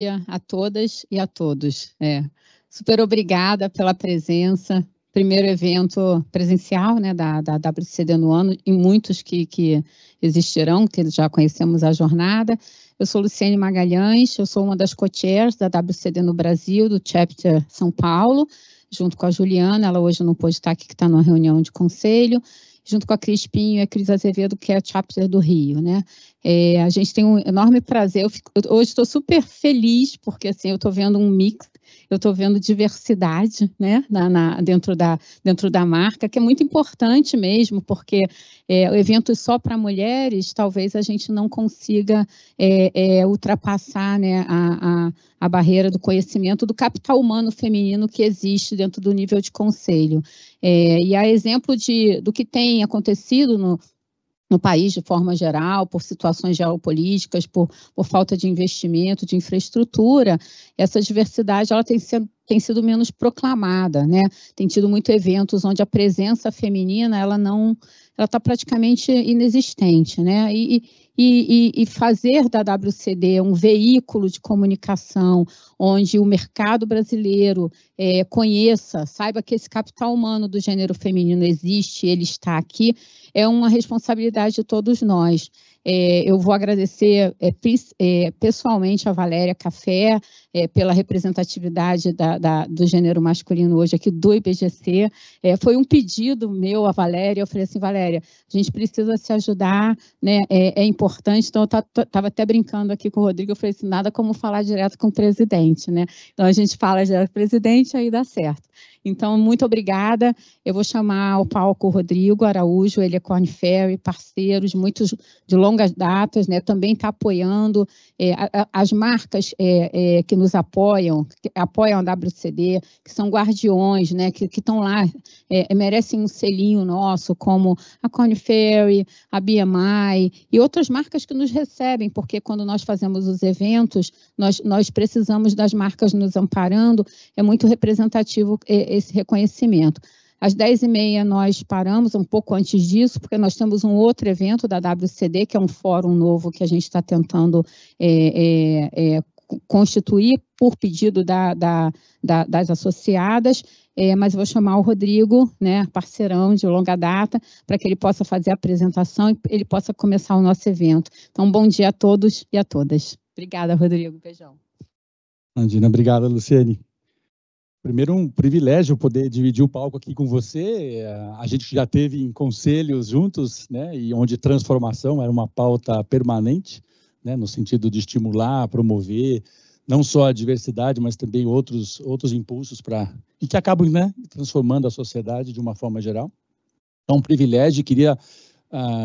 Dia a todas e a todos. Super obrigada pela presença. Primeiro evento presencial, né, da WCD no ano, e muitos que existirão, que já conhecemos a jornada. Eu sou Luciene Magalhães, eu sou uma das co-chairs da WCD no Brasil, do Chapter São Paulo, junto com a Juliana, ela hoje não pôde estar aqui, que está numa reunião de conselho, junto com a Cris Pinho e a Cris Azevedo, que é a Chapter do Rio, né? A gente tem um enorme prazer, hoje estou super feliz, porque assim, eu estou vendo um mix, eu estou vendo diversidade, né, dentro da marca, que é muito importante mesmo, porque eventos só para mulheres, talvez a gente não consiga ultrapassar, né, a barreira do conhecimento do capital humano feminino que existe dentro do nível de conselho. E a exemplo do que tem acontecido no país de forma geral, por situações geopolíticas, por falta de investimento, de infraestrutura, essa diversidade ela tem sido menos proclamada, né? Tem tido muitos eventos onde a presença feminina ela está praticamente inexistente, né? E fazer da WCD um veículo de comunicação onde o mercado brasileiro conheça, saiba que esse capital humano do gênero feminino existe, ele está aqui, é uma responsabilidade de todos nós. Eu vou agradecer pessoalmente a Valéria Café pela representatividade do gênero masculino hoje aqui do IBGC. Foi um pedido meu a Valéria, eu falei assim, Valéria, a gente precisa se ajudar, né? É importante, então eu estava até brincando aqui com o Rodrigo, eu falei assim, nada como falar direto com o presidente, né? Então a gente fala direto com o presidente, aí dá certo. Então, muito obrigada. Eu vou chamar ao palco o Rodrigo Araújo, ele é Korn Ferry, parceiros muitos de longas datas, né? Também está apoiando as marcas que nos apoiam a WCD, que são guardiões, né? Que estão lá, merecem um selinho nosso, como a Korn Ferry, a BMI e outras marcas que nos recebem, porque quando nós fazemos os eventos, nós precisamos das marcas nos amparando, é muito representativo esse reconhecimento. Às 10h30 nós paramos, um pouco antes disso, porque nós temos um outro evento da WCD, que é um fórum novo que a gente está tentando constituir por pedido das associadas, mas eu vou chamar o Rodrigo, né, parceirão de longa data, para que ele possa fazer a apresentação e ele possa começar o nosso evento. Então, bom dia a todos e a todas. Obrigada, Rodrigo. Beijão. Andina, obrigada, Luciene. Primeiro, um privilégio poder dividir o palco aqui com você. A gente já teve em conselhos juntos, né, e onde transformação era uma pauta permanente, né, no sentido de estimular, promover, não só a diversidade, mas também outros impulsos e que acabam, né, transformando a sociedade de uma forma geral. É um privilégio. Queria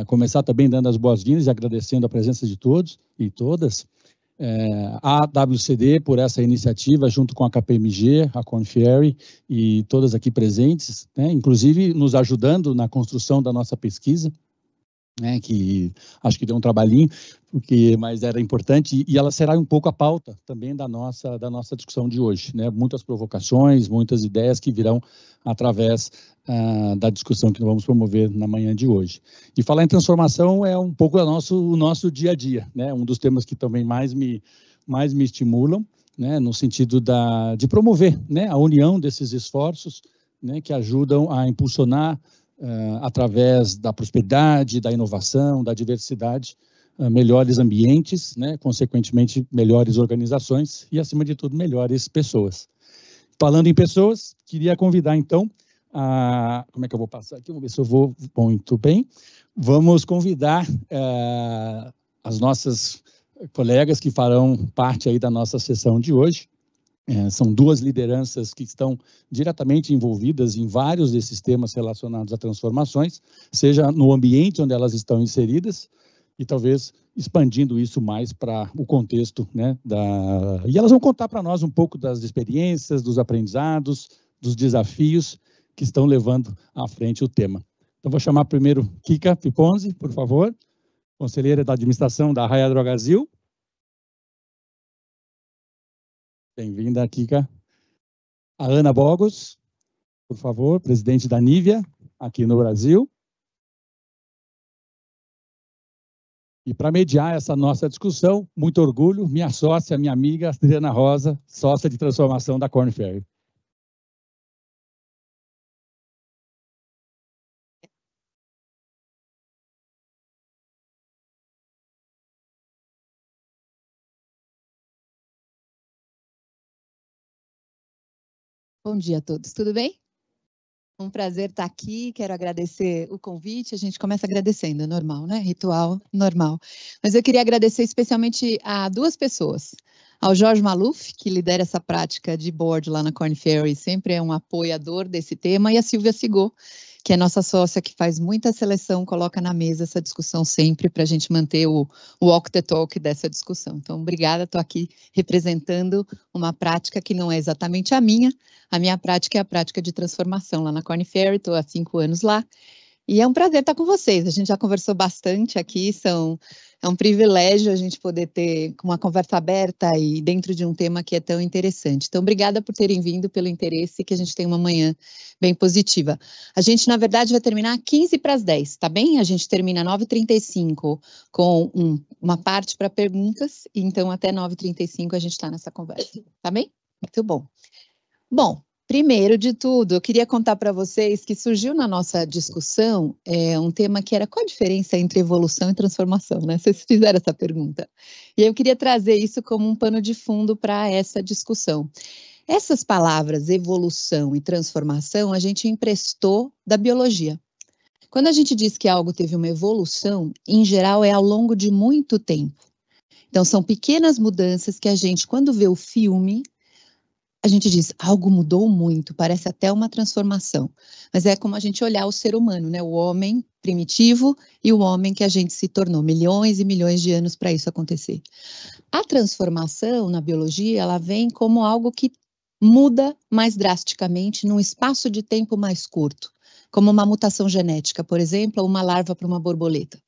começar também dando as boas-vindas e agradecendo a presença de todos e todas. A WCD por essa iniciativa, junto com a KPMG, a Korn Ferry e todas aqui presentes, né, inclusive nos ajudando na construção da nossa pesquisa, né, que acho que deu um trabalhinho, mas era importante, e ela será um pouco a pauta também da nossa discussão de hoje, né, muitas provocações, muitas ideias que virão através da discussão que nós vamos promover na manhã de hoje. E falar em transformação é um pouco o nosso dia a dia, né, um dos temas que também mais me estimulam, né, no sentido de promover, né, a união desses esforços, né, que ajudam a impulsionar através da prosperidade, da inovação, da diversidade, melhores ambientes, né, consequentemente melhores organizações e, acima de tudo, melhores pessoas. Falando em pessoas, queria convidar então como é que eu vou passar aqui? Vamos ver se eu vou muito bem. Vamos convidar as nossas colegas que farão parte aí da nossa sessão de hoje. São duas lideranças que estão diretamente envolvidas em vários desses temas relacionados a transformações, seja no ambiente onde elas estão inseridas, e talvez expandindo isso mais para o contexto, né, E elas vão contar para nós um pouco das experiências, dos aprendizados, dos desafios que estão levando à frente o tema. Então, vou chamar primeiro Kika Piponzi, por favor, conselheira da administração da Raia Drogasil. Bem-vinda, Kika. A Ana Bogos, por favor, presidente da Nivea, aqui no Brasil. E para mediar essa nossa discussão, muito orgulho, minha sócia, minha amiga, Adriana Rosa, sócia de transformação da Korn Ferry. Bom dia a todos, tudo bem? Um prazer estar aqui, quero agradecer o convite, a gente começa agradecendo, é normal, né? Ritual normal. Mas eu queria agradecer especialmente a duas pessoas. Ao Jorge Maluf, que lidera essa prática de board lá na Korn Ferry, sempre é um apoiador desse tema, e a Silvia Sigô, que é nossa sócia, que faz muita seleção, coloca na mesa essa discussão sempre para a gente manter o walk the talk dessa discussão. Então, obrigada, estou aqui representando uma prática que não é exatamente a minha prática é a prática de transformação lá na Korn Ferry, estou há 5 anos lá, e é um prazer estar com vocês, a gente já conversou bastante aqui, é um privilégio a gente poder ter uma conversa aberta e dentro de um tema que é tão interessante. Então, obrigada por terem vindo, pelo interesse, que a gente tem uma manhã bem positiva. A gente, na verdade, vai terminar 15 para as 10, tá bem? A gente termina 9h35 com uma parte para perguntas, então até 9h35 a gente está nessa conversa, tá bem? Muito bom. Bom, primeiro de tudo, eu queria contar para vocês que surgiu na nossa discussão um tema que era qual a diferença entre evolução e transformação, né? Vocês fizeram essa pergunta. E eu queria trazer isso como um pano de fundo para essa discussão. Essas palavras, evolução e transformação, a gente emprestou da biologia. Quando a gente diz que algo teve uma evolução, em geral é ao longo de muito tempo. Então, são pequenas mudanças que a gente, quando vê o filme, a gente diz, algo mudou muito, parece até uma transformação. Mas é como a gente olhar o ser humano, né? O homem primitivo e o homem que a gente se tornou. Milhões e milhões de anos para isso acontecer. A transformação na biologia, ela vem como algo que muda mais drasticamente num espaço de tempo mais curto. Como uma mutação genética, por exemplo, ou uma larva para uma borboleta.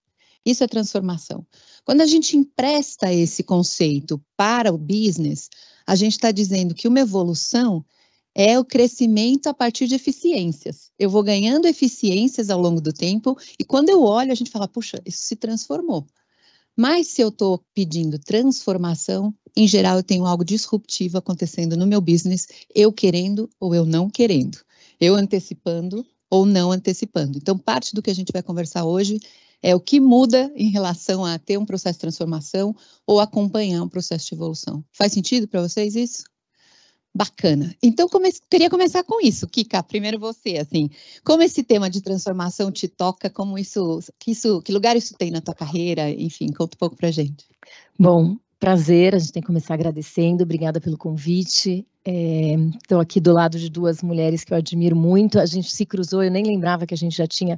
Isso é transformação. Quando a gente empresta esse conceito para o business, a gente está dizendo que uma evolução é o crescimento a partir de eficiências. Eu vou ganhando eficiências ao longo do tempo e quando eu olho, a gente fala, puxa, isso se transformou. Mas se eu estou pedindo transformação, em geral eu tenho algo disruptivo acontecendo no meu business, eu querendo ou eu não querendo. Eu antecipando ou não antecipando. Então, parte do que a gente vai conversar hoje é o que muda em relação a ter um processo de transformação ou acompanhar um processo de evolução. Faz sentido para vocês isso? Bacana. Então, queria começar com isso. Kika, primeiro você, assim, como esse tema de transformação te toca, como que lugar isso tem na tua carreira, enfim, conta um pouco pra gente. Bom, prazer, a gente tem que começar agradecendo, obrigada pelo convite. Estou aqui do lado de duas mulheres que eu admiro muito, a gente se cruzou, eu nem lembrava que a gente já tinha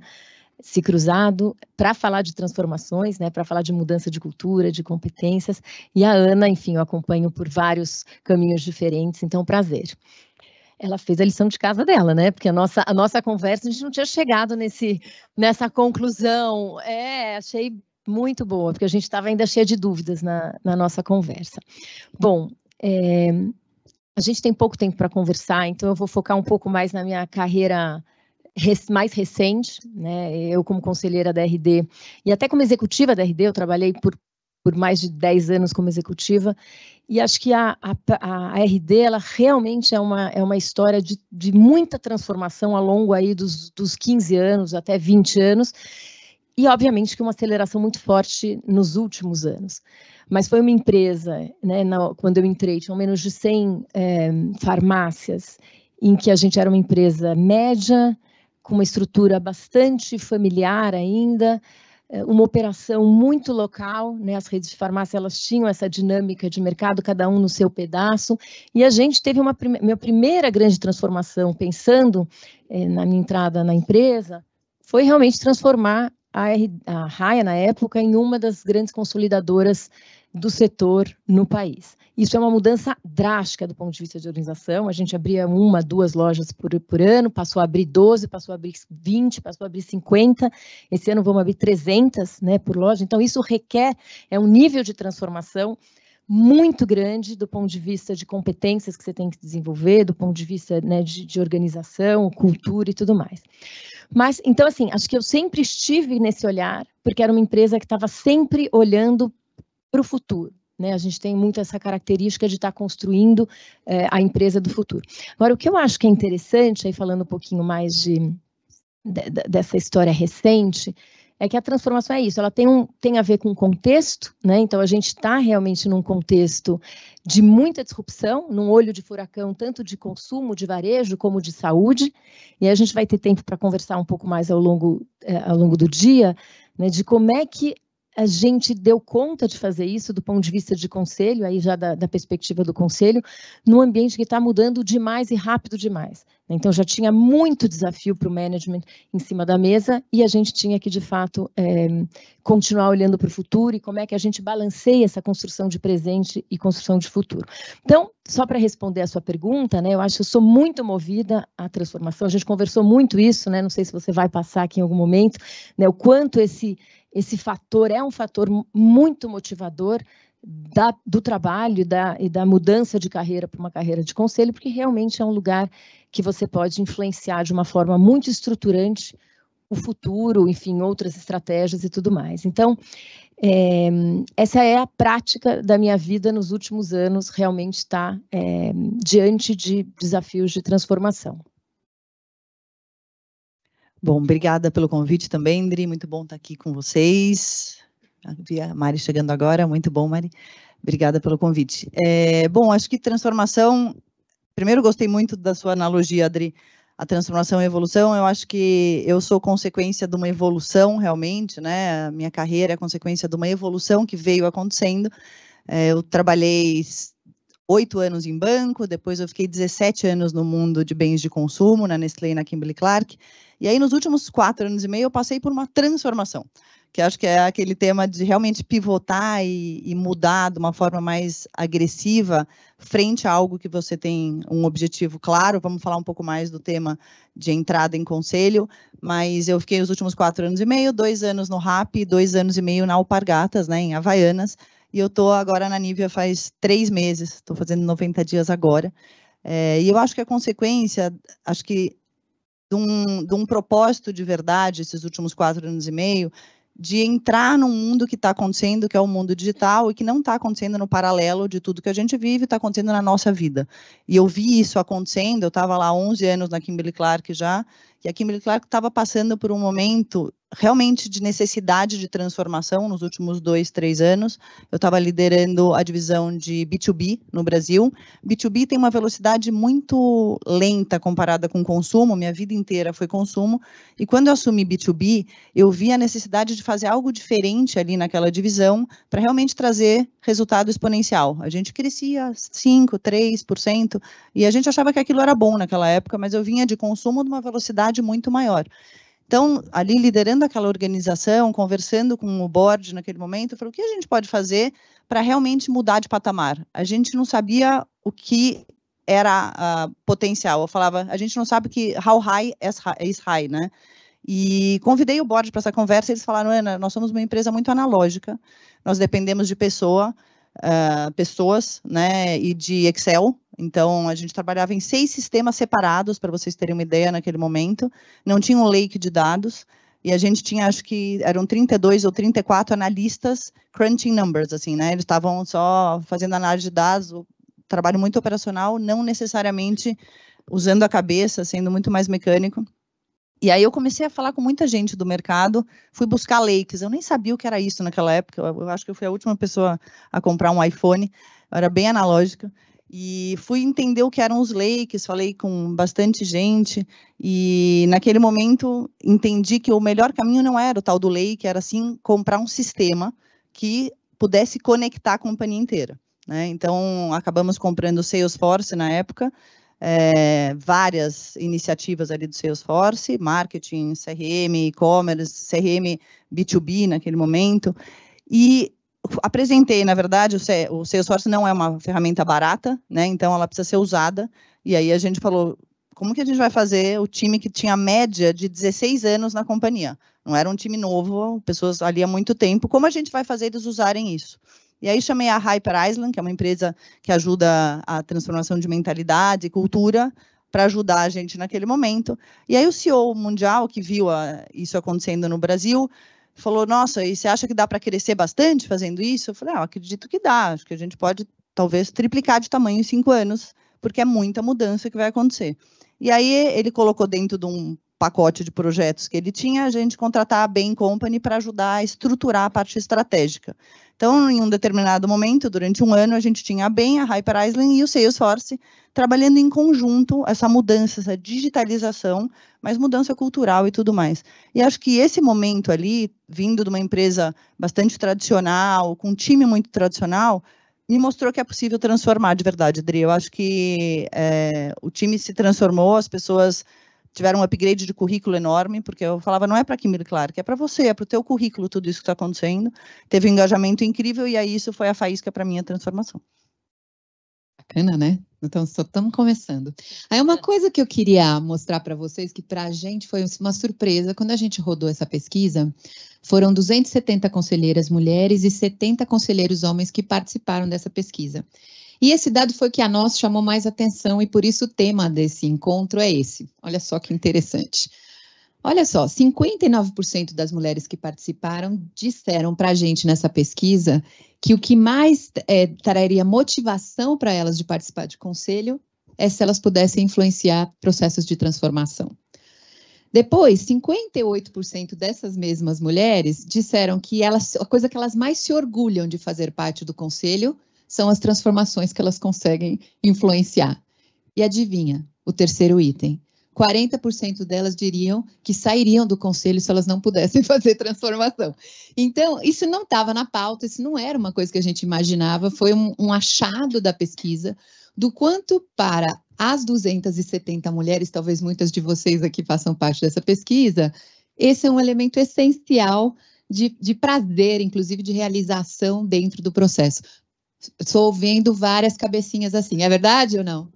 se cruzado para falar de transformações, né, para falar de mudança de cultura, de competências, e a Ana, enfim, eu acompanho por vários caminhos diferentes, então prazer. Ela fez a lição de casa dela, né, porque a nossa conversa, a gente não tinha chegado nessa conclusão, achei muito boa, porque a gente estava ainda cheia de dúvidas na nossa conversa. Bom, a gente tem pouco tempo para conversar, então eu vou focar um pouco mais na minha carreira mais recente, né? Eu como conselheira da RD e até como executiva da RD, eu trabalhei por mais de 10 anos como executiva, e acho que a RD, ela realmente é uma história de muita transformação ao longo aí dos 15 anos até 20 anos, e obviamente que uma aceleração muito forte nos últimos anos. Mas foi uma empresa, né, quando eu entrei, tinham menos de 100 farmácias, em que a gente era uma empresa média, com uma estrutura bastante familiar ainda, uma operação muito local, né? As redes de farmácia, elas tinham essa dinâmica de mercado, cada um no seu pedaço, e a gente teve minha primeira grande transformação, pensando na minha entrada na empresa, foi realmente transformar a Raia, na época, em uma das grandes consolidadoras do setor no país. Isso é uma mudança drástica do ponto de vista de organização. A gente abria 1, 2 lojas por ano, passou a abrir 12, passou a abrir 20, passou a abrir 50. Esse ano vamos abrir 300, né, por loja. Então, isso requer um nível de transformação muito grande do ponto de vista de competências que você tem que desenvolver, do ponto de vista, né, de organização, cultura e tudo mais. Mas, então, assim, acho que eu sempre estive nesse olhar, porque era uma empresa que estava sempre olhando para o futuro, né? A gente tem muito essa característica de estar construindo a empresa do futuro. Agora, o que eu acho que é interessante, aí falando um pouquinho mais dessa história recente, é que a transformação é isso, ela tem a ver com o contexto, né? Então, a gente está realmente num contexto de muita disrupção, num olho de furacão, tanto de consumo, de varejo, como de saúde, e aí a gente vai ter tempo para conversar um pouco mais ao longo do dia, né, de como é que a gente deu conta de fazer isso do ponto de vista de conselho, aí já da perspectiva do conselho, num ambiente que está mudando demais e rápido demais. Então, já tinha muito desafio para o management em cima da mesa e a gente tinha que, de fato, continuar olhando para o futuro e como é que a gente balanceia essa construção de presente e construção de futuro. Então, só para responder a sua pergunta, né, eu acho que eu sou muito movida à transformação. A gente conversou muito isso, né, não sei se você vai passar aqui em algum momento, né, o quanto esse fator é um fator muito motivador do trabalho e da mudança de carreira para uma carreira de conselho, porque realmente é um lugar que você pode influenciar de uma forma muito estruturante o futuro, enfim, outras estratégias e tudo mais. Então, essa é a prática da minha vida nos últimos anos, realmente está diante de desafios de transformação. Bom, obrigada pelo convite também, Indri, muito bom estar aqui com vocês. Vi a Mari chegando agora, muito bom, Mari. Obrigada pelo convite. Bom, acho que transformação, primeiro gostei muito da sua analogia, Adri, a transformação e a evolução. Eu acho que eu sou consequência de uma evolução realmente, né? A minha carreira é consequência de uma evolução que veio acontecendo. Eu trabalhei 8 anos em banco, depois eu fiquei 17 anos no mundo de bens de consumo, na Nestlé e na Kimberly-Clark, e aí nos últimos 4 anos e meio eu passei por uma transformação, que acho que é aquele tema de realmente pivotar e mudar de uma forma mais agressiva frente a algo que você tem um objetivo claro. Vamos falar um pouco mais do tema de entrada em conselho, mas eu fiquei os últimos 4 anos e meio, 2 anos no RAP, 2 anos e meio na Alpargatas, né, em Havaianas, e eu estou agora na Nivea faz 3 meses, estou fazendo 90 dias agora, e eu acho que a consequência, acho que de um propósito de verdade, esses últimos 4 anos e meio, de entrar num mundo que está acontecendo, que é o mundo digital, e que não está acontecendo no paralelo de tudo que a gente vive, está acontecendo na nossa vida. E eu vi isso acontecendo, eu estava lá há 11 anos na Kimberly-Clark já, e a Kimberly-Clark estava passando por um momento realmente de necessidade de transformação nos últimos 2, 3 anos. Eu estava liderando a divisão de B2B no Brasil. B2B tem uma velocidade muito lenta comparada com consumo, minha vida inteira foi consumo, e quando eu assumi B2B, eu vi a necessidade de fazer algo diferente ali naquela divisão para realmente trazer resultado exponencial. A gente crescia 5%, 3%, e a gente achava que aquilo era bom naquela época, mas eu vinha de consumo de uma velocidade muito maior. Então, ali liderando aquela organização, conversando com o board naquele momento, eu falei, o que a gente pode fazer para realmente mudar de patamar? A gente não sabia o que era potencial. Eu falava, a gente não sabe que how high is high, né? E convidei o board para essa conversa, e eles falaram, Ana, nós somos uma empresa muito analógica, nós dependemos de pessoas, né, e de Excel. Então, a gente trabalhava em 6 sistemas separados, para vocês terem uma ideia naquele momento, não tinha um lake de dados, e a gente tinha, acho que eram 32 ou 34 analistas crunching numbers, assim, né, eles estavam só fazendo análise de dados, trabalho muito operacional, não necessariamente usando a cabeça, sendo muito mais mecânico. E aí eu comecei a falar com muita gente do mercado, fui buscar lakes, eu nem sabia o que era isso naquela época, eu acho que eu fui a última pessoa a comprar um iPhone, eu era bem analógica, e fui entender o que eram os lakes, falei com bastante gente, e naquele momento entendi que o melhor caminho não era o tal do lake, era sim comprar um sistema que pudesse conectar a companhia inteira, né? Então acabamos comprando o Salesforce na época, várias iniciativas ali do Salesforce, marketing, CRM, e-commerce, CRM B2B naquele momento, e apresentei, na verdade, o Salesforce não é uma ferramenta barata, né? Então ela precisa ser usada, e aí a gente falou, como que a gente vai fazer o time que tinha média de 16 anos na companhia? Não era um time novo, pessoas ali há muito tempo, como a gente vai fazer eles usarem isso? E aí chamei a Hyper Island, que é uma empresa que ajuda a transformação de mentalidade e cultura, para ajudar a gente naquele momento. E aí o CEO mundial, que viu isso acontecendo no Brasil, falou, nossa, e você acha que dá para crescer bastante fazendo isso? Eu falei, eu acredito que dá, acho que a gente pode talvez triplicar de tamanho em 5 anos, porque é muita mudança que vai acontecer. E aí ele colocou dentro de um pacote de projetos que ele tinha, a gente contratar a Bain Company para ajudar a estruturar a parte estratégica. Então, em um determinado momento, durante um ano, a gente tinha a Bain, a Hyper Island e o Salesforce trabalhando em conjunto essa mudança, essa digitalização, mas mudança cultural e tudo mais. E acho que esse momento ali, vindo de uma empresa bastante tradicional, com um time muito tradicional, me mostrou que é possível transformar de verdade, Adri. Eu acho que o time se transformou, as pessoas tiveram um upgrade de currículo enorme, porque eu falava, não é para a Kimberly Clark, é para você, é para o teu currículo tudo isso que está acontecendo. Teve um engajamento incrível e aí isso foi a faísca para a minha transformação. Bacana, né? Então, só estamos começando. Aí, uma coisa que eu queria mostrar para vocês, que para a gente foi uma surpresa, quando a gente rodou essa pesquisa, foram 270 conselheiras mulheres e 70 conselheiros homens que participaram dessa pesquisa. E esse dado foi que a nós chamou mais atenção e por isso o tema desse encontro é esse. Olha só que interessante. Olha só, 59% das mulheres que participaram disseram para a gente nessa pesquisa que o que mais traria motivação para elas de participar de conselho é se elas pudessem influenciar processos de transformação. Depois, 58% dessas mesmas mulheres disseram que a coisa que elas mais se orgulham de fazer parte do conselho são as transformações que elas conseguem influenciar. E adivinha, o terceiro item, 40% delas diriam que sairiam do conselho se elas não pudessem fazer transformação. Então, isso não estava na pauta, isso não era uma coisa que a gente imaginava, foi um achado da pesquisa, do quanto para as 270 mulheres, talvez muitas de vocês aqui façam parte dessa pesquisa, esse é um elemento essencial de prazer, inclusive de realização dentro do processo. Estou ouvindo várias cabecinhas assim, é verdade ou não?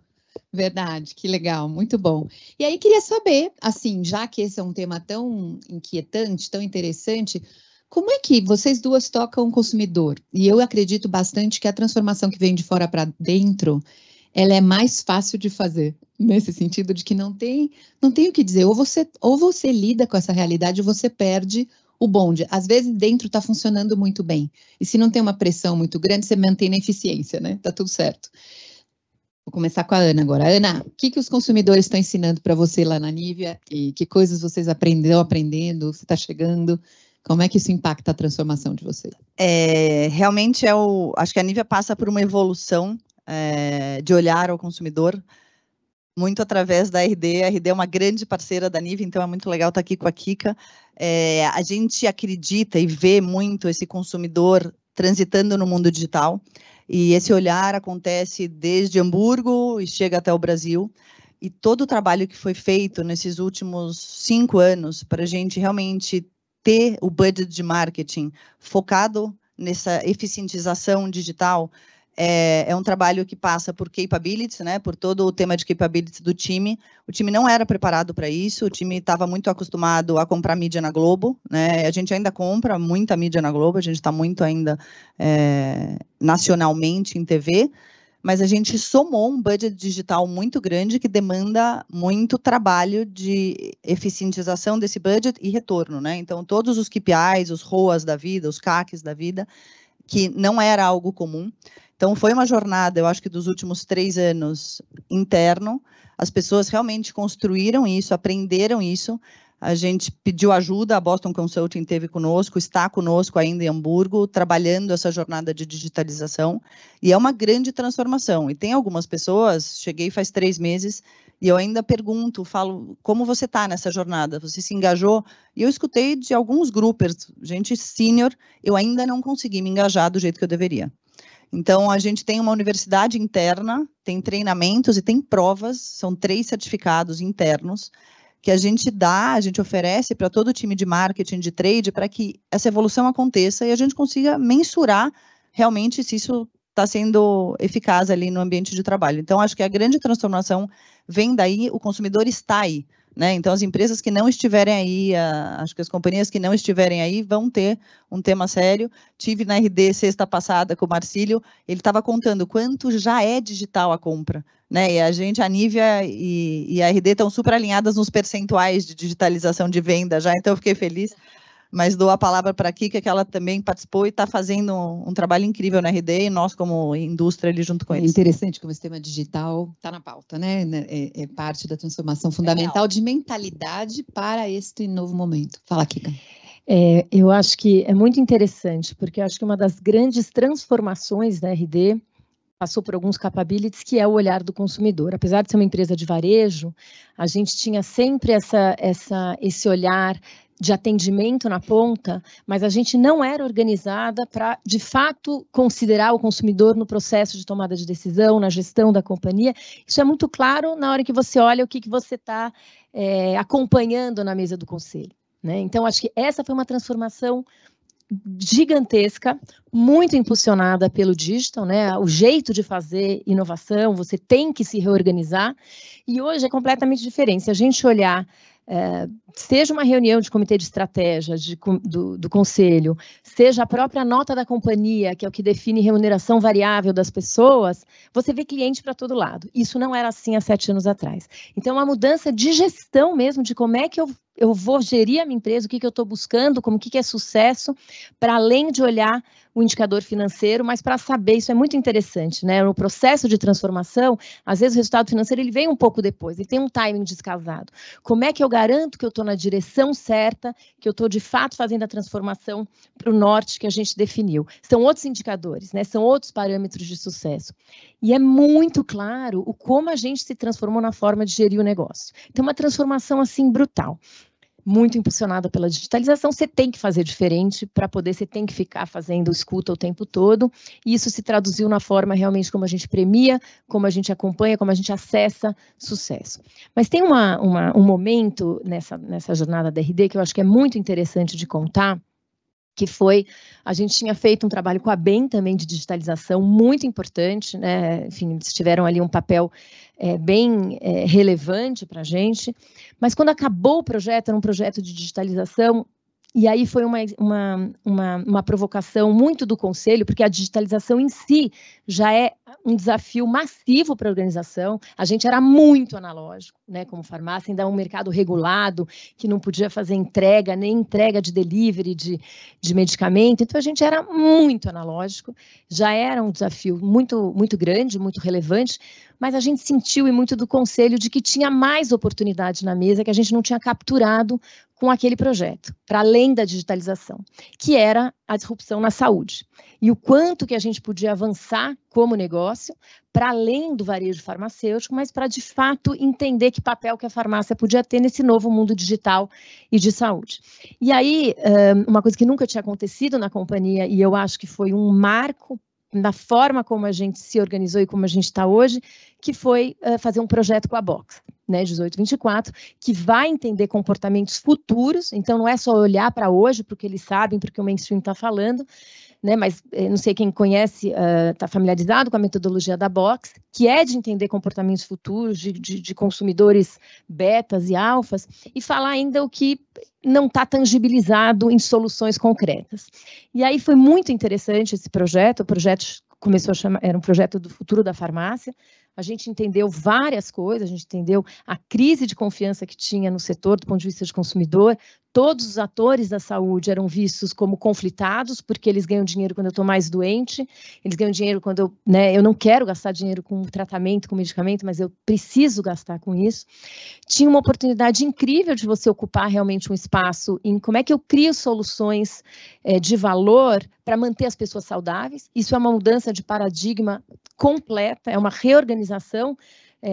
Verdade, que legal, muito bom. E aí queria saber, assim, já que esse é um tema tão inquietante, tão interessante, como é que vocês duas tocam o consumidor? E eu acredito bastante que a transformação que vem de fora para dentro, ela é mais fácil de fazer, nesse sentido de que não tem o que dizer, ou você lida com essa realidade ou você perde o bonde. Às vezes dentro está funcionando muito bem, e se não tem uma pressão muito grande, você mantém na eficiência, né? Tá tudo certo. Vou começar com a Ana agora. Ana, o que os consumidores estão ensinando para você lá na Nivea? E que coisas vocês aprendendo, você está chegando? Como é que isso impacta a transformação de vocês? Realmente, acho que a Nivea passa por uma evolução de olhar ao consumidor, muito através da RD. A RD é uma grande parceira da Nivea, então é muito legal estar aqui com a Kika. A gente acredita e vê muito esse consumidor transitando no mundo digital. E esse olhar acontece desde Hamburgo e chega até o Brasil. E todo o trabalho que foi feito nesses últimos 5 anos para a gente realmente ter o budget de marketing focado nessa eficientização digital é um trabalho que passa por capabilities, né, por todo o tema de capabilities do time. O time não era preparado para isso, o time estava muito acostumado a comprar mídia na Globo, né, a gente ainda compra muita mídia na Globo, a gente está muito ainda nacionalmente em TV, mas a gente somou um budget digital muito grande que demanda muito trabalho de eficientização desse budget e retorno, né, então todos os KPIs, os ROAS da vida, os CACs da vida, que não era algo comum. Então, foi uma jornada, eu acho que dos últimos 3 anos, interno. As pessoas realmente construíram isso, aprenderam isso. A gente pediu ajuda, a Boston Consulting esteve conosco, está conosco ainda em Hamburgo, trabalhando essa jornada de digitalização. E é uma grande transformação. E tem algumas pessoas, cheguei faz 3 meses, e eu ainda pergunto, falo, como você está nessa jornada? Você se engajou? E eu escutei de alguns groupers, gente sênior, eu ainda não consegui me engajar do jeito que eu deveria. Então, a gente tem uma universidade interna, tem treinamentos e tem provas, são 3 certificados internos, que a gente oferece para todo o time de marketing, de trade, para que essa evolução aconteça e a gente consiga mensurar realmente se isso está sendo eficaz ali no ambiente de trabalho. Então, acho que a grande transformação vem daí, o consumidor está aí. né? Então, as empresas que não estiverem aí, acho que as companhias que não estiverem aí vão ter um tema sério. Tive na RD sexta passada com o Marcílio, ele estava contando quanto já é digital a compra, né? E a Nívia e a RD estão super alinhadas nos percentuais de digitalização de venda já, então eu fiquei feliz. Mas dou a palavra para a Kika, que ela também participou e está fazendo um trabalho incrível na RD, e nós, como indústria, ali junto com eles. É interessante como o sistema digital está na pauta, né? É parte da transformação fundamental de mentalidade para este novo momento. Fala, Kika. Eu acho que é muito interessante, porque eu acho que uma das grandes transformações da RD passou por alguns capabilities, que é o olhar do consumidor. Apesar de ser uma empresa de varejo, a gente tinha sempre esse olhar de atendimento na ponta, mas a gente não era organizada para, de fato, considerar o consumidor no processo de tomada de decisão, na gestão da companhia. Isso é muito claro na hora que você olha o que você está acompanhando na mesa do conselho, né? Então, acho que essa foi uma transformação gigantesca, muito impulsionada pelo digital, né? O jeito de fazer inovação, você tem que se reorganizar, e hoje é completamente diferente. Se a gente olhar, seja uma reunião de comitê de estratégia do conselho, seja a própria nota da companhia, que é o que define remuneração variável das pessoas, você vê cliente para todo lado. Isso não era assim há 7 anos atrás. Então, uma mudança de gestão mesmo, de como é que eu vou gerir a minha empresa, o que eu estou buscando, como que é sucesso, para além de olhar o indicador financeiro, mas para saber, isso é muito interessante, né? No processo de transformação, às vezes o resultado financeiro ele vem um pouco depois, ele tem um timing descasado. Como é que eu garanto que eu estou na direção certa, que eu estou de fato fazendo a transformação para o norte que a gente definiu? São outros indicadores, né? São outros parâmetros de sucesso. E é muito claro o como a gente se transformou na forma de gerir o negócio. Então, uma transformação assim brutal. Muito impulsionada pela digitalização, você tem que fazer diferente para poder, você tem que ficar fazendo escuta o tempo todo, e isso se traduziu na forma realmente como a gente premia, como a gente acompanha, como a gente acessa sucesso. Mas tem um momento nessa jornada da RD que eu acho que é muito interessante de contar, que foi, a gente tinha feito um trabalho com a BEM também de digitalização muito importante, né? Enfim, eles tiveram ali um papel bem relevante para a gente, mas quando acabou o projeto, era um projeto de digitalização, e aí foi uma provocação muito do conselho, porque a digitalização em si já é um desafio massivo para a organização. A gente era muito analógico, né, como farmácia, ainda um mercado regulado, que não podia fazer entrega, nem entrega de delivery de medicamento. Então, a gente era muito analógico, já era um desafio muito, muito grande, muito relevante, mas a gente sentiu, e muito do conselho, de que tinha mais oportunidade na mesa, que a gente não tinha capturado com aquele projeto, para além da digitalização, que era a disrupção na saúde. E o quanto que a gente podia avançar como negócio, para além do varejo farmacêutico, mas para, de fato, entender que papel que a farmácia podia ter nesse novo mundo digital e de saúde. E aí, uma coisa que nunca tinha acontecido na companhia, e eu acho que foi um marco na forma como a gente se organizou e como a gente está hoje, que foi fazer um projeto com a Box, né, 1824, que vai entender comportamentos futuros, então não é só olhar para hoje, porque eles sabem, porque o mainstream está falando, né, mas não sei quem conhece, está familiarizado com a metodologia da Box, que é de entender comportamentos futuros de consumidores betas e alfas, e falar ainda o que não está tangibilizado em soluções concretas. E aí foi muito interessante esse projeto, o projeto começou a chamar, era um projeto do futuro da farmácia. A gente entendeu várias coisas, a gente entendeu a crise de confiança que tinha no setor do ponto de vista de consumidor. Todos os atores da saúde eram vistos como conflitados, porque eles ganham dinheiro quando eu estou mais doente, eles ganham dinheiro quando eu não quero gastar dinheiro com tratamento, com medicamento, mas eu preciso gastar com isso. Tinha uma oportunidade incrível de você ocupar realmente um espaço em como é que eu crio soluções de valor para manter as pessoas saudáveis. Isso é uma mudança de paradigma completa, é uma reorganização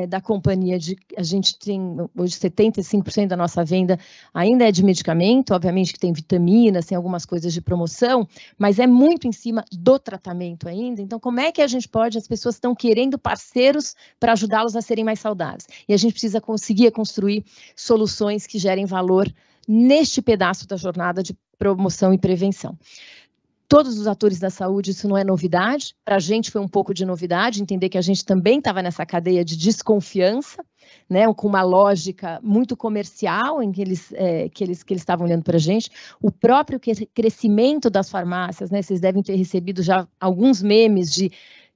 da companhia. A gente tem hoje 75% da nossa venda ainda é de medicamento, obviamente que tem vitaminas, tem algumas coisas de promoção, mas é muito em cima do tratamento ainda. Então, como é que a gente pode, as pessoas estão querendo parceiros para ajudá-los a serem mais saudáveis, e a gente precisa conseguir construir soluções que gerem valor neste pedaço da jornada de promoção e prevenção. Todos os atores da saúde, isso não é novidade, para a gente foi um pouco de novidade, entender que a gente também estava nessa cadeia de desconfiança, né, com uma lógica muito comercial em que eles estavam olhando para a gente. O próprio crescimento das farmácias, né, vocês devem ter recebido já alguns memes de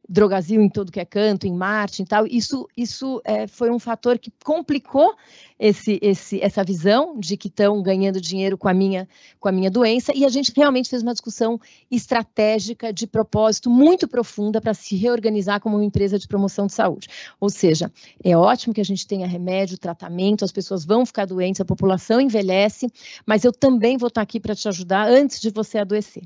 Drogasil em todo que é canto, em marketing e tal. Isso foi um fator que complicou essa visão de que estão ganhando dinheiro com a minha doença, e a gente realmente fez uma discussão estratégica de propósito muito profunda para se reorganizar como uma empresa de promoção de saúde. Ou seja, é ótimo que a gente tenha remédio, tratamento, as pessoas vão ficar doentes, a população envelhece, mas eu também vou estar aqui para te ajudar antes de você adoecer.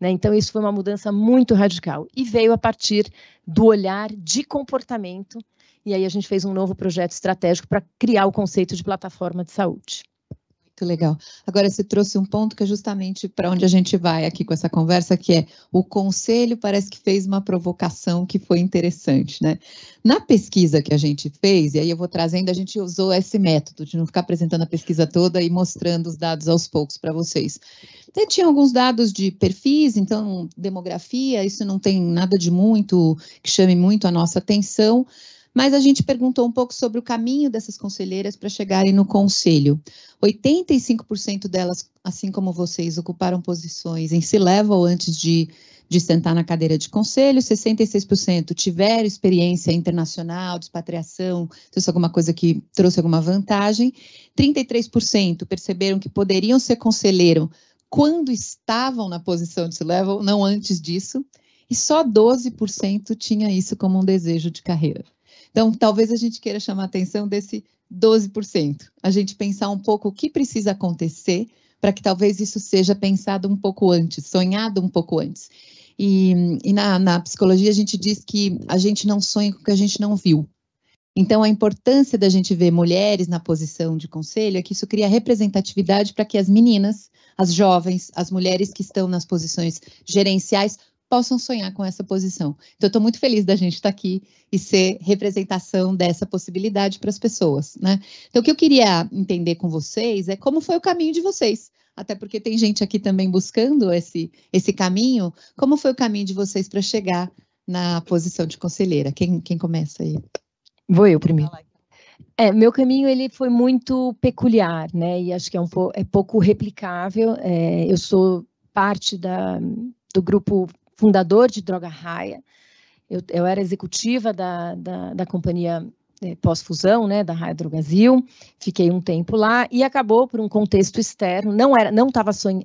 Então, isso foi uma mudança muito radical e veio a partir do olhar de comportamento, e aí a gente fez um novo projeto estratégico para criar o conceito de plataforma de saúde. Muito legal. Agora, você trouxe um ponto que é justamente para onde a gente vai aqui com essa conversa, que é o conselho parece que fez uma provocação que foi interessante, né? Na pesquisa que a gente fez, e aí eu vou trazendo, a gente usou esse método de não ficar apresentando a pesquisa toda e mostrando os dados aos poucos para vocês. Então, tinha alguns dados de perfis, então, demografia, isso não tem nada de muito, que chame muito a nossa atenção, mas a gente perguntou um pouco sobre o caminho dessas conselheiras para chegarem no conselho. 85% delas, assim como vocês, ocuparam posições em C-level antes de sentar na cadeira de conselho, 66% tiveram experiência internacional, de expatriação, trouxe alguma coisa que trouxe alguma vantagem, 33% perceberam que poderiam ser conselheiro quando estavam na posição de C-level, não antes disso, e só 12% tinha isso como um desejo de carreira. Então, talvez a gente queira chamar a atenção desse 12%. A gente pensar um pouco o que precisa acontecer para que talvez isso seja pensado um pouco antes, sonhado um pouco antes. E na psicologia a gente diz que a gente não sonha com o que a gente não viu. Então, a importância da gente ver mulheres na posição de conselho é que isso cria representatividade para que as meninas, as jovens, as mulheres que estão nas posições gerenciais possam sonhar com essa posição. Então, eu estou muito feliz da gente estar aqui e ser representação dessa possibilidade para as pessoas, né? Então, o que eu queria entender com vocês é como foi o caminho de vocês, até porque tem gente aqui também buscando esse caminho. Como foi o caminho de vocês para chegar na posição de conselheira? Quem começa aí? Vou eu primeiro. Meu caminho ele foi muito peculiar, né? E acho que é pouco replicável. Eu sou parte do grupo fundador de Droga Raia. Eu era executiva da companhia pós-fusão, né, da Raia Drogasil. Fiquei um tempo lá e acabou por um contexto externo.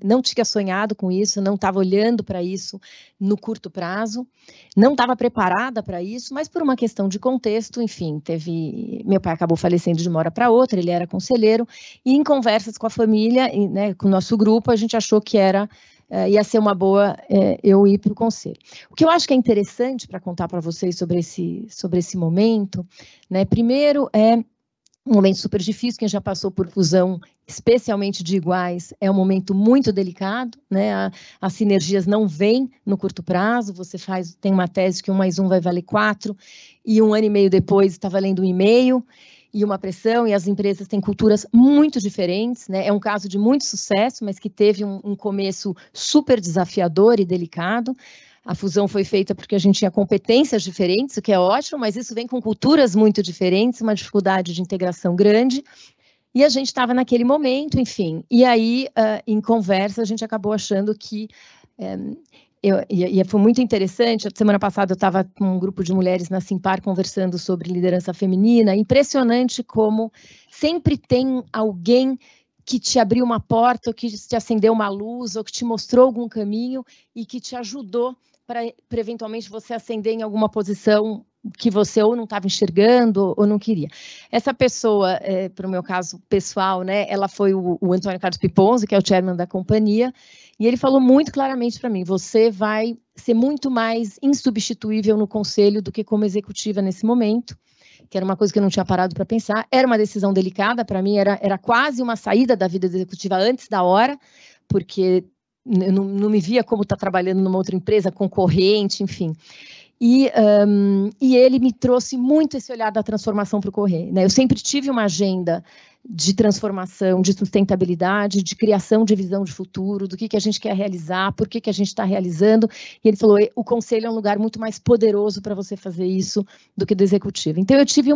Não tinha sonhado com isso, não estava olhando para isso no curto prazo, não estava preparada para isso, mas por uma questão de contexto, enfim, meu pai acabou falecendo de uma hora para outra, ele era conselheiro, e em conversas com a família, né, com o nosso grupo, a gente achou que ia ser uma boa eu ir para o conselho. O que eu acho que é interessante para contar para vocês sobre esse momento, né? Primeiro, é um momento super difícil, quem já passou por fusão, especialmente de iguais, é um momento muito delicado, né? As sinergias não vêm no curto prazo, você tem uma tese que 1 mais 1 vai valer 4, e 1 ano e meio depois está valendo 1,5, e uma pressão, e as empresas têm culturas muito diferentes, né? É um caso de muito sucesso, mas que teve um começo super desafiador e delicado. A fusão foi feita porque a gente tinha competências diferentes, o que é ótimo, mas isso vem com culturas muito diferentes, uma dificuldade de integração grande, e a gente estava naquele momento, enfim. E aí, em conversa, a gente acabou achando que... E foi muito interessante, a semana passada eu estava com um grupo de mulheres na Simpar conversando sobre liderança feminina, impressionante como sempre tem alguém que te abriu uma porta, ou que te acendeu uma luz, ou que te mostrou algum caminho e que te ajudou para eventualmente você ascender em alguma posição que você ou não estava enxergando ou não queria. Essa pessoa, para o meu caso pessoal, né, ela foi o Antônio Carlos Piponzi, que é o chairman da companhia, e ele falou muito claramente para mim, você vai ser muito mais insubstituível no conselho do que como executiva nesse momento, que era uma coisa que eu não tinha parado para pensar, era uma decisão delicada para mim, era quase uma saída da vida executiva antes da hora, porque eu não me via como estar trabalhando numa outra empresa, concorrente, enfim. E ele me trouxe muito esse olhar da transformação para o Correr, né? Eu sempre tive uma agenda de transformação, de sustentabilidade, de criação de visão de futuro, do que a gente quer realizar, por que a gente está realizando. E ele falou, o conselho é um lugar muito mais poderoso para você fazer isso do que do executivo. Então, eu tive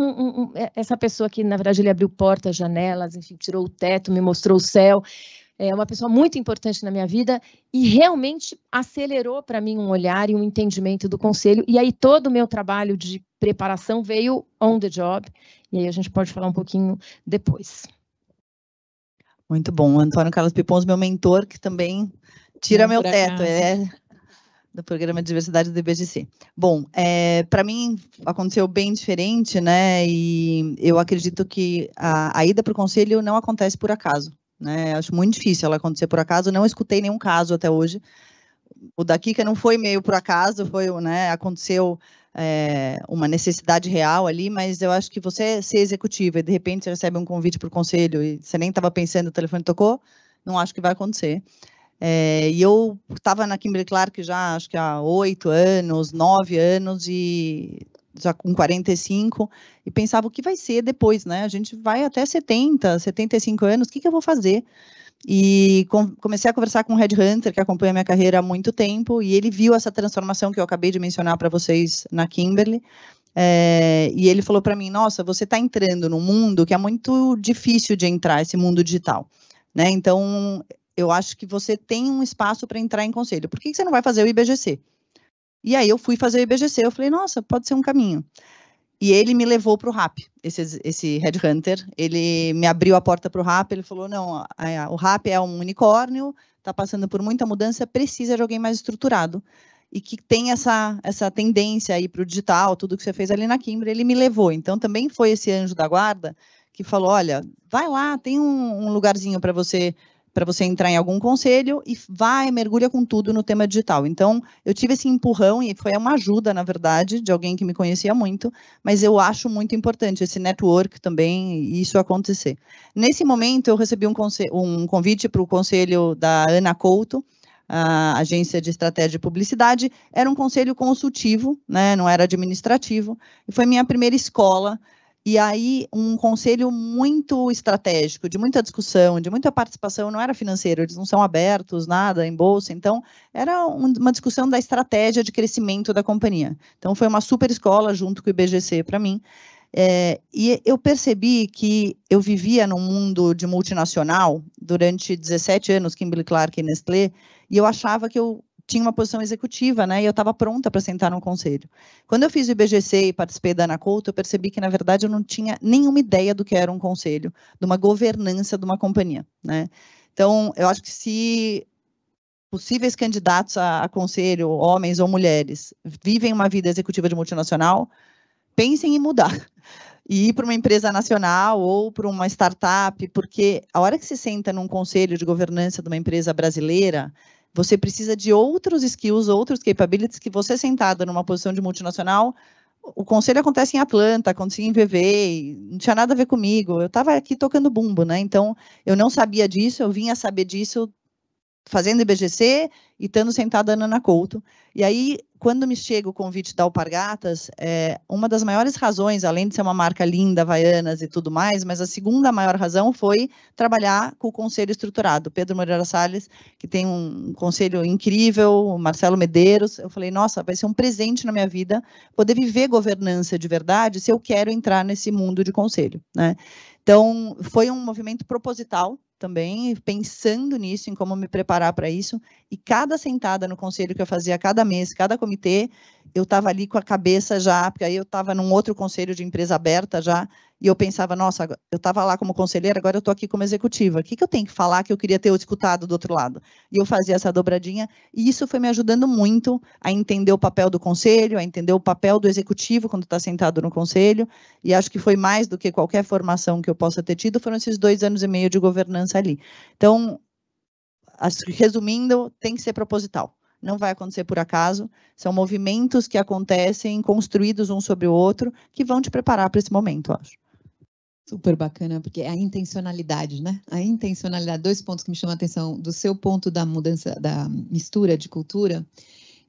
essa pessoa que, na verdade, ele abriu portas, janelas, enfim, tirou o teto, me mostrou o céu. É uma pessoa muito importante na minha vida e realmente acelerou para mim um olhar e um entendimento do conselho. E aí todo o meu trabalho de preparação veio on the job. E aí a gente pode falar um pouquinho depois. Muito bom. O Antônio Carlos Pipons, meu mentor, que também tira meu teto. É do programa de diversidade do IBGC. Bom, para mim aconteceu bem diferente, né? E eu acredito que a ida para o conselho não acontece por acaso. Né, acho muito difícil ela acontecer por acaso, não escutei nenhum caso até hoje. O da Kika não foi meio por acaso, foi, né, aconteceu uma necessidade real ali, mas eu acho que você ser executiva e de repente você recebe um convite para o conselho e você nem estava pensando, o telefone tocou, não acho que vai acontecer. E eu estava na Kimberly-Clark já, acho que há 8 anos, 9 anos, e já com 45, e pensava o que vai ser depois, né? A gente vai até 70, 75 anos, o que eu vou fazer? E comecei a conversar com um headhunter que acompanha a minha carreira há muito tempo, e ele viu essa transformação que eu acabei de mencionar para vocês na Kimberly, e ele falou para mim, nossa, você está entrando num mundo que é muito difícil de entrar, esse mundo digital, né? Então, eu acho que você tem um espaço para entrar em conselho. Por que você não vai fazer o IBGC? E aí eu fui fazer o IBGC, eu falei, nossa, pode ser um caminho. E ele me levou para o RAP, esse headhunter, ele me abriu a porta para o RAP, ele falou, não, o RAP é um unicórnio, está passando por muita mudança, precisa de alguém mais estruturado, e que tem essa tendência aí para o digital, tudo que você fez ali na Kimberly, ele me levou. Então, também foi esse anjo da guarda que falou, olha, vai lá, tem um lugarzinho para você entrar em algum conselho e mergulha com tudo no tema digital. Então, eu tive esse empurrão e foi uma ajuda, na verdade, de alguém que me conhecia muito, mas eu acho muito importante esse network também, e isso acontecer. Nesse momento, eu recebi um convite para o conselho da Ana Couto, a agência de estratégia de publicidade, era um conselho consultivo, né, não era administrativo, e foi minha primeira escola. E aí, um conselho muito estratégico, de muita discussão, de muita participação, não era financeiro, eles não são abertos, nada, em bolsa, então, era uma discussão da estratégia de crescimento da companhia. Então, foi uma super escola, junto com o IBGC, para mim. E eu percebi que eu vivia num mundo de multinacional, durante 17 anos, Kimberly-Clark e Nestlé, e eu achava que eu tinha uma posição executiva, né, e eu estava pronta para sentar no conselho. Quando eu fiz o IBGC e participei da Ana Couto, eu percebi que, na verdade, eu não tinha nenhuma ideia do que era um conselho, de uma governança de uma companhia, né. Então, eu acho que se possíveis candidatos a conselho, homens ou mulheres, vivem uma vida executiva de multinacional, pensem em mudar e ir para uma empresa nacional ou para uma startup, porque a hora que você senta num conselho de governança de uma empresa brasileira, você precisa de outros skills, outros capabilities, que você sentada numa posição de multinacional, o conselho acontece em Atlanta, acontecia em VV, não tinha nada a ver comigo, eu estava aqui tocando bumbo, né? Então, eu não sabia disso, eu vinha saber disso fazendo IBGC e estando sentada na Ana Couto. E aí, quando me chega o convite da Alpargatas, uma das maiores razões, além de ser uma marca linda, Havaianas e tudo mais, mas a segunda maior razão foi trabalhar com o conselho estruturado. Pedro Moreira Salles, que tem um conselho incrível, o Marcelo Medeiros. Eu falei, nossa, vai ser um presente na minha vida poder viver governança de verdade se eu quero entrar nesse mundo de conselho, né? Então, foi um movimento proposital também, pensando nisso, em como me preparar para isso, e cada sentada no conselho que eu fazia, cada mês, cada comitê, eu estava ali com a cabeça já, porque aí eu estava num outro conselho de empresa aberta já, e eu pensava, nossa, eu estava lá como conselheira, agora eu estou aqui como executiva, o que eu tenho que falar que eu queria ter escutado do outro lado? E eu fazia essa dobradinha, e isso foi me ajudando muito a entender o papel do conselho, a entender o papel do executivo quando está sentado no conselho, e acho que foi mais do que qualquer formação que eu possa ter tido, foram esses 2 anos e meio de governança ali. Então, resumindo, tem que ser proposital. Não vai acontecer por acaso, são movimentos que acontecem, construídos um sobre o outro, que vão te preparar para esse momento, eu acho. Super bacana, porque é a intencionalidade, né? A intencionalidade, 2 pontos que me chamam a atenção, do seu ponto da mudança, da mistura de cultura,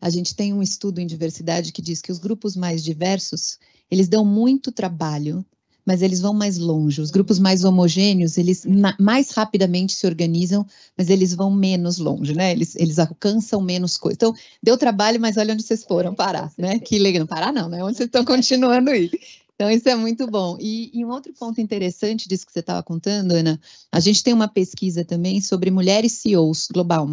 a gente tem um estudo em diversidade que diz que os grupos mais diversos, eles dão muito trabalho, mas eles vão mais longe. Os grupos mais homogêneos, eles mais rapidamente se organizam, mas eles vão menos longe, né? Eles alcançam menos coisa. Então, deu trabalho, mas olha onde vocês foram parar, né? Que legal. Parar não, né? Onde vocês estão continuando aí. Então, isso é muito bom. E um outro ponto interessante disso que você estava contando, Ana, a gente tem uma pesquisa também sobre mulheres CEOs global.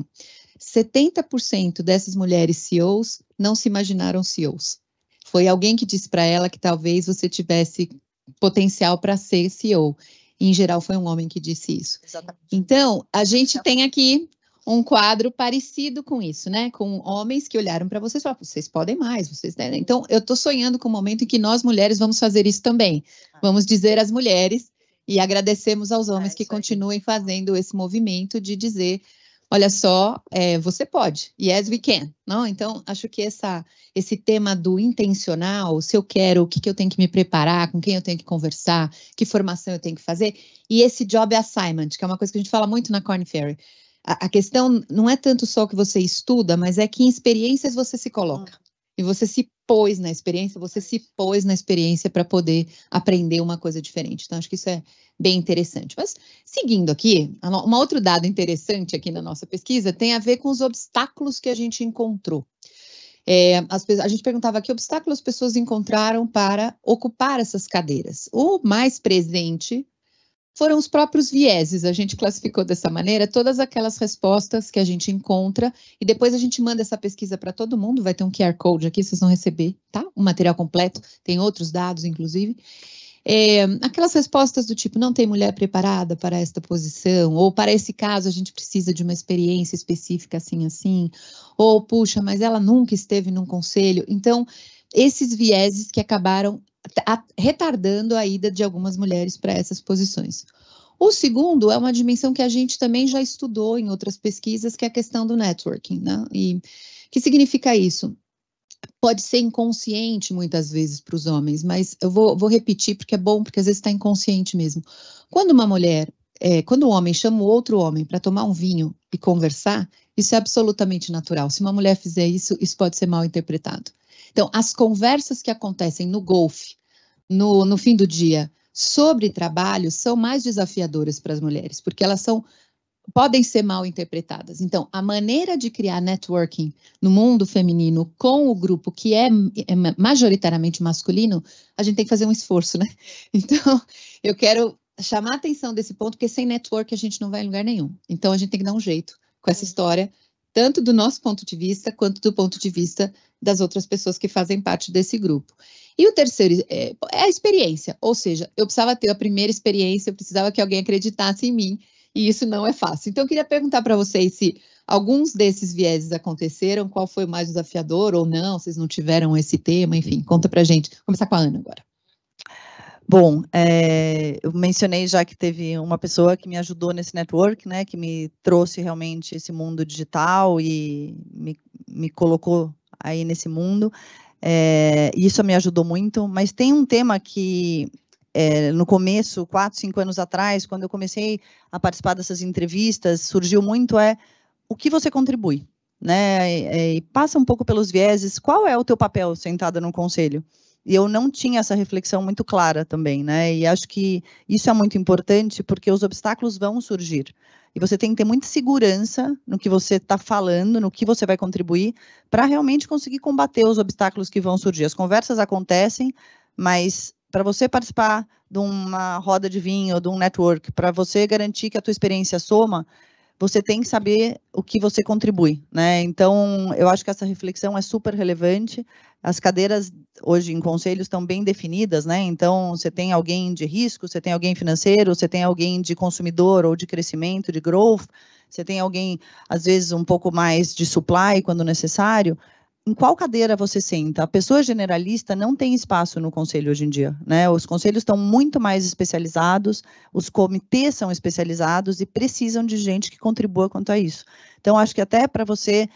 70% dessas mulheres CEOs não se imaginaram CEOs. Foi alguém que disse para ela que talvez você tivesse potencial para ser CEO. Em geral, foi um homem que disse isso. Exatamente. Então, a gente tem aqui um quadro parecido com isso, né? Com homens que olharam para vocês e falaram, vocês podem mais, vocês devem. Então, eu estou sonhando com o momento em que nós, mulheres, vamos fazer isso também. Vamos dizer às mulheres e agradecemos aos homens que continuem fazendo esse movimento de dizer, olha só, você pode, yes we can, não? Então, acho que esse tema do intencional, se eu quero, o que eu tenho que me preparar, com quem eu tenho que conversar, que formação eu tenho que fazer, e esse job assignment, que é uma coisa que a gente fala muito na Korn Ferry. A questão não é tanto só o que você estuda, mas é que em experiências você se coloca. E você se pôs na experiência, para poder aprender uma coisa diferente. Então, acho que isso é bem interessante. Mas, seguindo aqui, um outro dado interessante aqui na nossa pesquisa tem a ver com os obstáculos que a gente encontrou. A gente perguntava que obstáculos as pessoas encontraram para ocupar essas cadeiras. O mais presente foram os próprios vieses, a gente classificou dessa maneira todas aquelas respostas que a gente encontra e depois a gente manda essa pesquisa para todo mundo, vai ter um QR Code aqui, vocês vão receber, tá? O material completo, tem outros dados, inclusive. Aquelas respostas do tipo, não tem mulher preparada para esta posição, ou para esse caso a gente precisa de uma experiência específica assim, ou puxa, mas ela nunca esteve num conselho. Então, esses vieses que acabaram retardando a ida de algumas mulheres para essas posições. O segundo é uma dimensão que a gente também já estudou em outras pesquisas, que é a questão do networking, né? E que significa isso? Pode ser inconsciente muitas vezes para os homens, mas eu vou repetir porque é bom, porque às vezes está inconsciente mesmo. Quando quando um homem chama o outro homem para tomar um vinho e conversar, isso é absolutamente natural. Se uma mulher fizer isso, isso pode ser mal interpretado. Então, as conversas que acontecem no golfe, no fim do dia, sobre trabalho, são mais desafiadoras para as mulheres, porque elas podem ser mal interpretadas. Então, a maneira de criar networking no mundo feminino com o grupo que é majoritariamente masculino, a gente tem que fazer um esforço, né? Então, eu quero chamar a atenção desse ponto, porque sem network a gente não vai em lugar nenhum. Então, a gente tem que dar um jeito com essa história, tanto do nosso ponto de vista, quanto do ponto de vista das outras pessoas que fazem parte desse grupo. E o terceiro é a experiência, ou seja, eu precisava ter a primeira experiência, eu precisava que alguém acreditasse em mim, e isso não é fácil. Então, eu queria perguntar para vocês se alguns desses vieses aconteceram, qual foi o mais desafiador ou não, vocês não tiveram esse tema, enfim, conta para a gente. Vou começar com a Ana agora. Bom, eu mencionei já que teve uma pessoa que me ajudou nesse network, né, que me trouxe realmente esse mundo digital e me colocou aí nesse mundo, e isso me ajudou muito, mas tem um tema que no começo, 4, 5 anos atrás, quando eu comecei a participar dessas entrevistas, surgiu muito o que você contribui, né, e passa um pouco pelos vieses, qual é o teu papel sentada no conselho? E eu não tinha essa reflexão muito clara também, né? E acho que isso é muito importante porque os obstáculos vão surgir. E você tem que ter muita segurança no que você está falando, no que você vai contribuir, para realmente conseguir combater os obstáculos que vão surgir. As conversas acontecem, mas para você participar de uma roda de vinho, de um network, para você garantir que a tua experiência soma, você tem que saber o que você contribui, né? Então, eu acho que essa reflexão é super relevante. As cadeiras hoje em conselhos estão bem definidas, né? Então, você tem alguém de risco, você tem alguém financeiro, você tem alguém de consumidor ou de crescimento, de growth, você tem alguém, às vezes, um pouco mais de supply, quando necessário. Em qual cadeira você senta? A pessoa generalista não tem espaço no conselho hoje em dia, né? Os conselhos estão muito mais especializados, os comitês são especializados e precisam de gente que contribua quanto a isso. Então, acho que até para você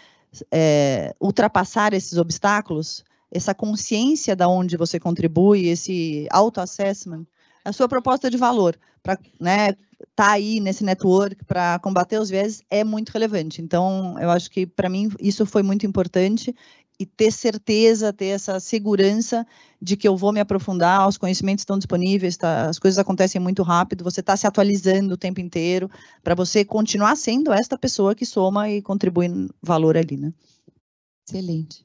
ultrapassar esses obstáculos, essa consciência de onde você contribui, esse auto-assessment, a sua proposta de valor, para, né, tá aí nesse network para combater os vieses é muito relevante. Então, eu acho que para mim isso foi muito importante e ter certeza, ter essa segurança de que eu vou me aprofundar, os conhecimentos estão disponíveis, tá, as coisas acontecem muito rápido, você está se atualizando o tempo inteiro, para você continuar sendo esta pessoa que soma e contribui valor ali, né? Excelente.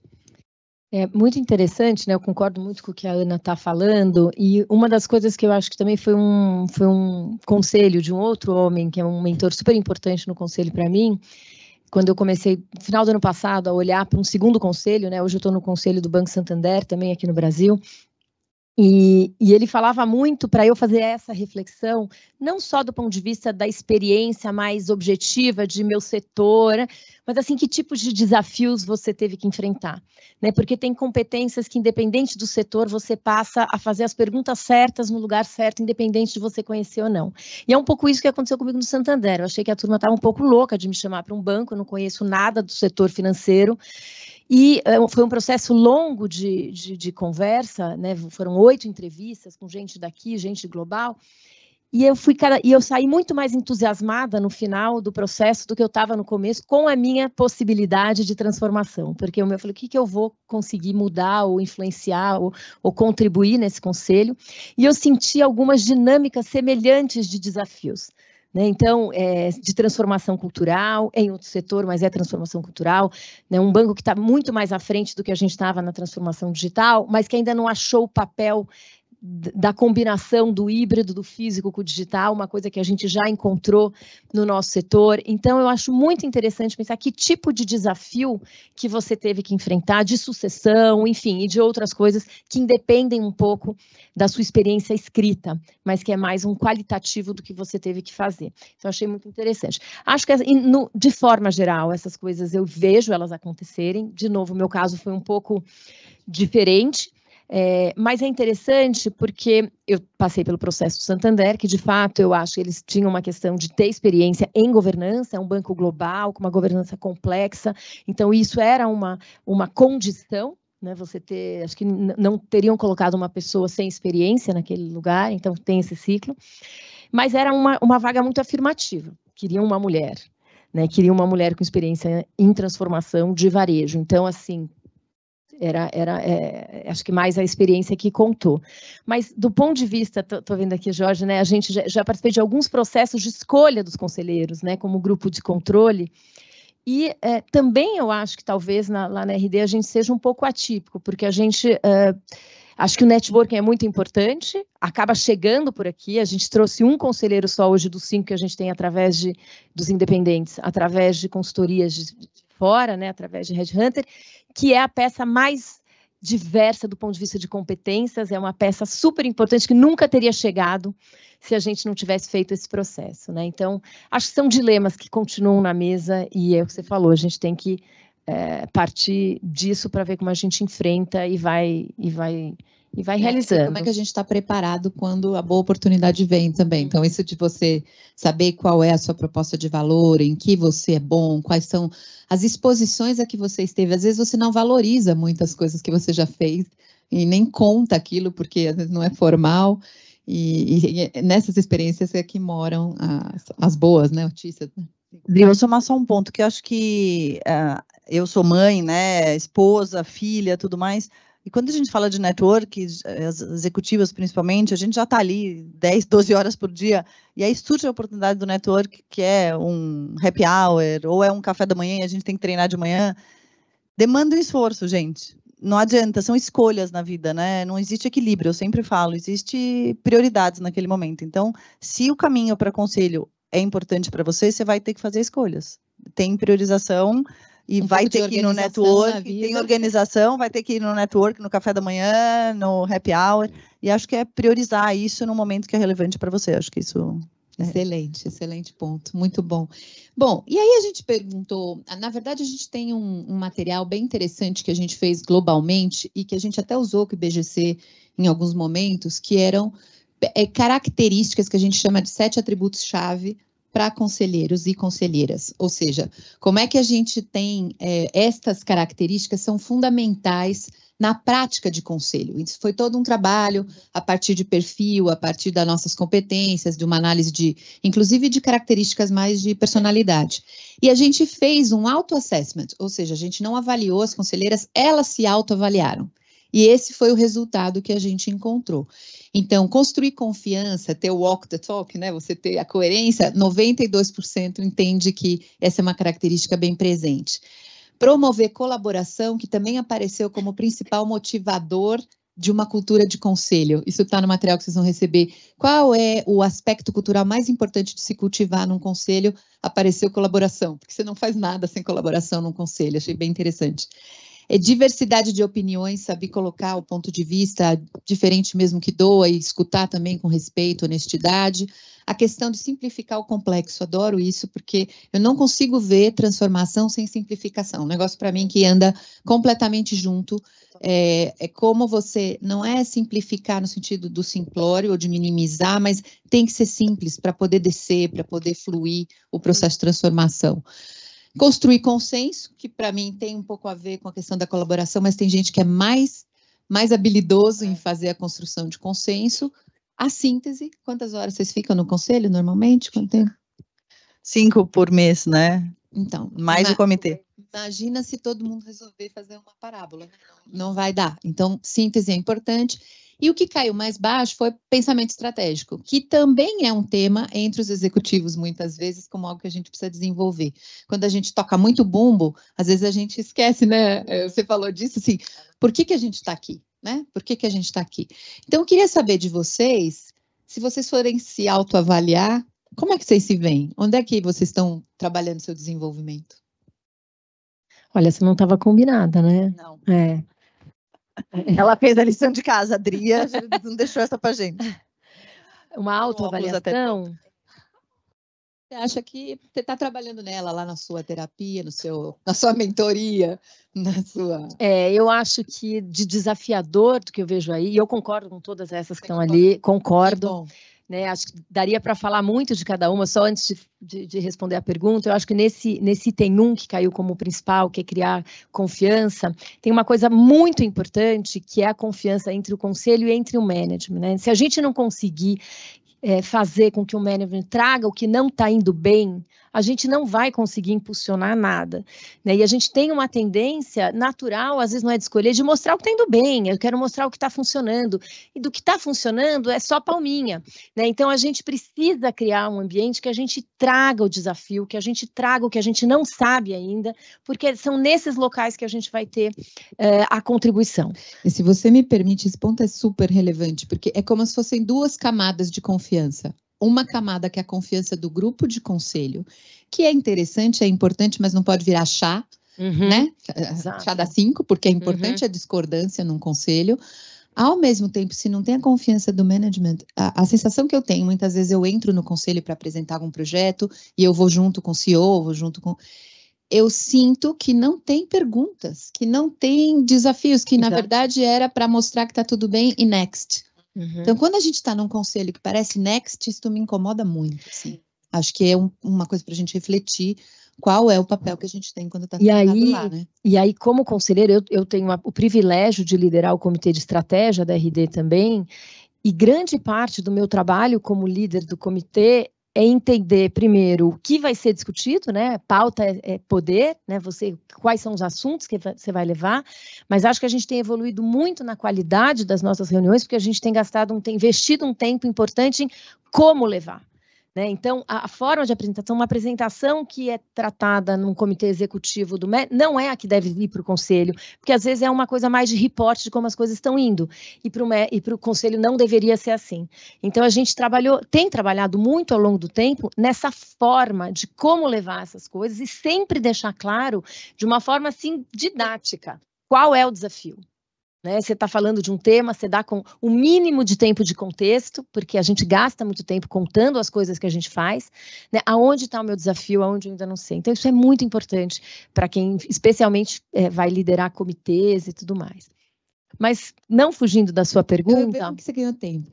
É muito interessante, né? Eu concordo muito com o que a Ana está falando, e uma das coisas que eu acho que também foi um conselho de um outro homem, que é um mentor super importante no conselho para mim, quando eu comecei, no final do ano passado, a olhar para um segundo conselho, né? Hoje eu estou no conselho do Banco Santander, também aqui no Brasil, e ele falava muito para eu fazer essa reflexão, não só do ponto de vista da experiência mais objetiva de meu setor, mas assim, que tipos de desafios você teve que enfrentar, né? Porque tem competências que, independente do setor, você passa a fazer as perguntas certas no lugar certo, independente de você conhecer ou não. E é um pouco isso que aconteceu comigo no Santander. Eu achei que a turma estava um pouco louca de me chamar para um banco, eu não conheço nada do setor financeiro. E foi um processo longo de conversa, né? Foram 8 entrevistas com gente daqui, gente global, e eu saí muito mais entusiasmada no final do processo do que eu estava no começo, com a minha possibilidade de transformação, porque eu falei, o que eu vou conseguir mudar, ou influenciar, ou contribuir nesse conselho, e eu senti algumas dinâmicas semelhantes de desafios. Então, de transformação cultural, em outro setor, mas é transformação cultural, né? Um banco que está muito mais à frente do que a gente estava na transformação digital, mas que ainda não achou o papel da combinação do híbrido, do físico com o digital, uma coisa que a gente já encontrou no nosso setor. Então, eu acho muito interessante pensar que tipo de desafio que você teve que enfrentar, de sucessão, enfim, e de outras coisas que independem um pouco da sua experiência escrita, mas que é mais um qualitativo do que você teve que fazer. Então, achei muito interessante. Acho que, de forma geral, essas coisas eu vejo elas acontecerem. De novo, o meu caso foi um pouco diferente, mas é interessante porque eu passei pelo processo do Santander, que de fato eu acho que eles tinham uma questão de ter experiência em governança, é um banco global, com uma governança complexa, então isso era uma condição, né, você ter, acho que não teriam colocado uma pessoa sem experiência naquele lugar, então tem esse ciclo, mas era uma vaga muito afirmativa, queriam uma mulher, né, queriam uma mulher com experiência em transformação de varejo, então assim, acho que mais a experiência que contou. Mas, do ponto de vista, estou vendo aqui, Jorge, né, a gente já participei de alguns processos de escolha dos conselheiros, né, como grupo de controle, e também eu acho que talvez lá na RD a gente seja um pouco atípico, porque a gente... acho que o networking é muito importante, acaba chegando por aqui, a gente trouxe um conselheiro só hoje dos 5 que a gente tem através dos independentes, através de consultorias de fora, né, através de Headhunter, que é a peça mais diversa do ponto de vista de competências, é uma peça super importante que nunca teria chegado se a gente não tivesse feito esse processo, né? Então, acho que são dilemas que continuam na mesa e é o que você falou, a gente tem que partir disso para ver como a gente enfrenta e vai realizando. Como é que a gente está preparado quando a boa oportunidade vem também. Então, isso de você saber qual é a sua proposta de valor, em que você é bom, quais são as exposições a que você esteve. Às vezes você não valoriza muitas coisas que você já fez e nem conta aquilo, porque às vezes não é formal. E nessas experiências é que moram as boas, né, notícias. Eu vou somar só um ponto, que eu acho que eu sou mãe, né, esposa, filha, tudo mais, e quando a gente fala de network, as executivas principalmente, a gente já está ali 10, 12 horas por dia, e aí surge a oportunidade do network, que é um happy hour, ou é um café da manhã e a gente tem que treinar de manhã, demanda um esforço, gente. Não adianta, são escolhas na vida, né? Não existe equilíbrio, eu sempre falo, existe prioridades naquele momento. Então, se o caminho para conselho é importante para você, você vai ter que fazer escolhas. Tem priorização e vai ter que ir no network, tem organização, vai ter que ir no network, no café da manhã, no happy hour, e acho que é priorizar isso no momento que é relevante para você, acho que isso... Excelente, excelente ponto, muito bom. Bom, e aí a gente perguntou, na verdade a gente tem um material bem interessante que a gente fez globalmente e que a gente até usou com o BGC em alguns momentos, que eram características que a gente chama de 7 atributos-chave para conselheiros e conselheiras, ou seja, como é que a gente tem estas características são fundamentais na prática de conselho. Isso foi todo um trabalho a partir de perfil, a partir das nossas competências, de uma análise inclusive de características mais de personalidade. E a gente fez um auto-assessment, ou seja, a gente não avaliou as conselheiras, elas se autoavaliaram. E esse foi o resultado que a gente encontrou. Então, construir confiança, ter o walk the talk, né? Você ter a coerência, 92% entende que essa é uma característica bem presente. Promover colaboração, que também apareceu como principal motivador de uma cultura de conselho. Isso está no material que vocês vão receber. Qual é o aspecto cultural mais importante de se cultivar num conselho? Apareceu colaboração, porque você não faz nada sem colaboração num conselho. Achei bem interessante. É diversidade de opiniões, saber colocar o ponto de vista diferente mesmo que doa e escutar também com respeito, honestidade. A questão de simplificar o complexo, adoro isso, porque eu não consigo ver transformação sem simplificação. Um negócio para mim que anda completamente junto. É como você, não é simplificar no sentido do simplório ou de minimizar, mas tem que ser simples para poder descer, para poder fluir o processo de transformação. Construir consenso, que para mim tem um pouco a ver com a questão da colaboração, mas tem gente que é mais habilidoso em fazer a construção de consenso. A síntese, quantas horas vocês ficam no conselho normalmente? Quanto tempo? 5 por mês, né? Então, mais o comitê. Imagina se todo mundo resolver fazer uma parábola, né? Não vai dar. Então, síntese é importante. E o que caiu mais baixo foi pensamento estratégico, que também é um tema entre os executivos, muitas vezes, como algo que a gente precisa desenvolver. Quando a gente toca muito bumbo, às vezes a gente esquece, né? Você falou disso, assim, por que a gente está aqui, né? Por que a gente está aqui? Então, eu queria saber de vocês, se vocês forem se autoavaliar, como é que vocês se veem? Onde é que vocês estão trabalhando seu desenvolvimento? Olha, você não estava combinada, né? Não. É. Ela fez a lição de casa, a Adria não deixou essa pra gente. Uma autoavaliação. Você acha que você está trabalhando nela lá na sua terapia, na sua mentoria, na sua... Eu acho que de desafiador do que eu vejo aí, e eu concordo com todas essas que estão ali, concordo. Né, acho que daria para falar muito de cada uma, só antes de responder a pergunta, eu acho que nesse item 1 que caiu como principal, que é criar confiança, tem uma coisa muito importante, que é a confiança entre o conselho e entre o management. Né? Se a gente não conseguir fazer com que o management traga o que não está indo bem, a gente não vai conseguir impulsionar nada. Né? E a gente tem uma tendência natural, às vezes não é de escolher, de mostrar o que está indo bem, eu quero mostrar o que está funcionando, e do que está funcionando é só palminha. Né? Então, a gente precisa criar um ambiente que a gente traga o desafio, que a gente traga o que a gente não sabe ainda, porque são nesses locais que a gente vai ter a contribuição. E se você me permite, esse ponto é super relevante, porque é como se fossem 2 camadas de confiança. Uma camada que é a confiança do grupo de conselho, que é interessante, é importante, mas não pode virar chá, né? Exato. Chá da 5, porque é importante a discordância num conselho. Ao mesmo tempo, se não tem a confiança do management, a sensação que eu tenho, muitas vezes eu entro no conselho para apresentar algum projeto e eu vou junto com o CEO, vou junto com... Eu sinto que não tem perguntas, que não tem desafios, que na verdade era para mostrar que está tudo bem e next. Então, quando a gente está num conselho que parece next, isso me incomoda muito. Assim. Acho que é uma coisa para a gente refletir qual é o papel que a gente tem quando está sentado lá, né? E aí, como conselheira, eu tenho o privilégio de liderar o comitê de estratégia da RD também, e grande parte do meu trabalho como líder do comitê é entender, primeiro, o que vai ser discutido, né? Pauta é poder, né? Quais são os assuntos que você vai levar, mas acho que a gente tem evoluído muito na qualidade das nossas reuniões, porque a gente tem investido um tempo importante em como levar. Né? Então, a forma de apresentação, uma apresentação que é tratada num comitê executivo não é a que deve ir para o conselho, porque às vezes é uma coisa mais de reporte de como as coisas estão indo, e para o conselho não deveria ser assim. Então, a gente tem trabalhado muito ao longo do tempo nessa forma de como levar essas coisas e sempre deixar claro, de uma forma assim didática, qual é o desafio. Né? Você está falando de um tema, você dá com o mínimo de tempo de contexto, porque a gente gasta muito tempo contando as coisas que a gente faz, né? Aonde está o meu desafio, aonde eu ainda não sei. Então, isso é muito importante para quem, especialmente, vai liderar comitês e tudo mais. Mas, não fugindo da sua pergunta... Eu que você ganhou tempo.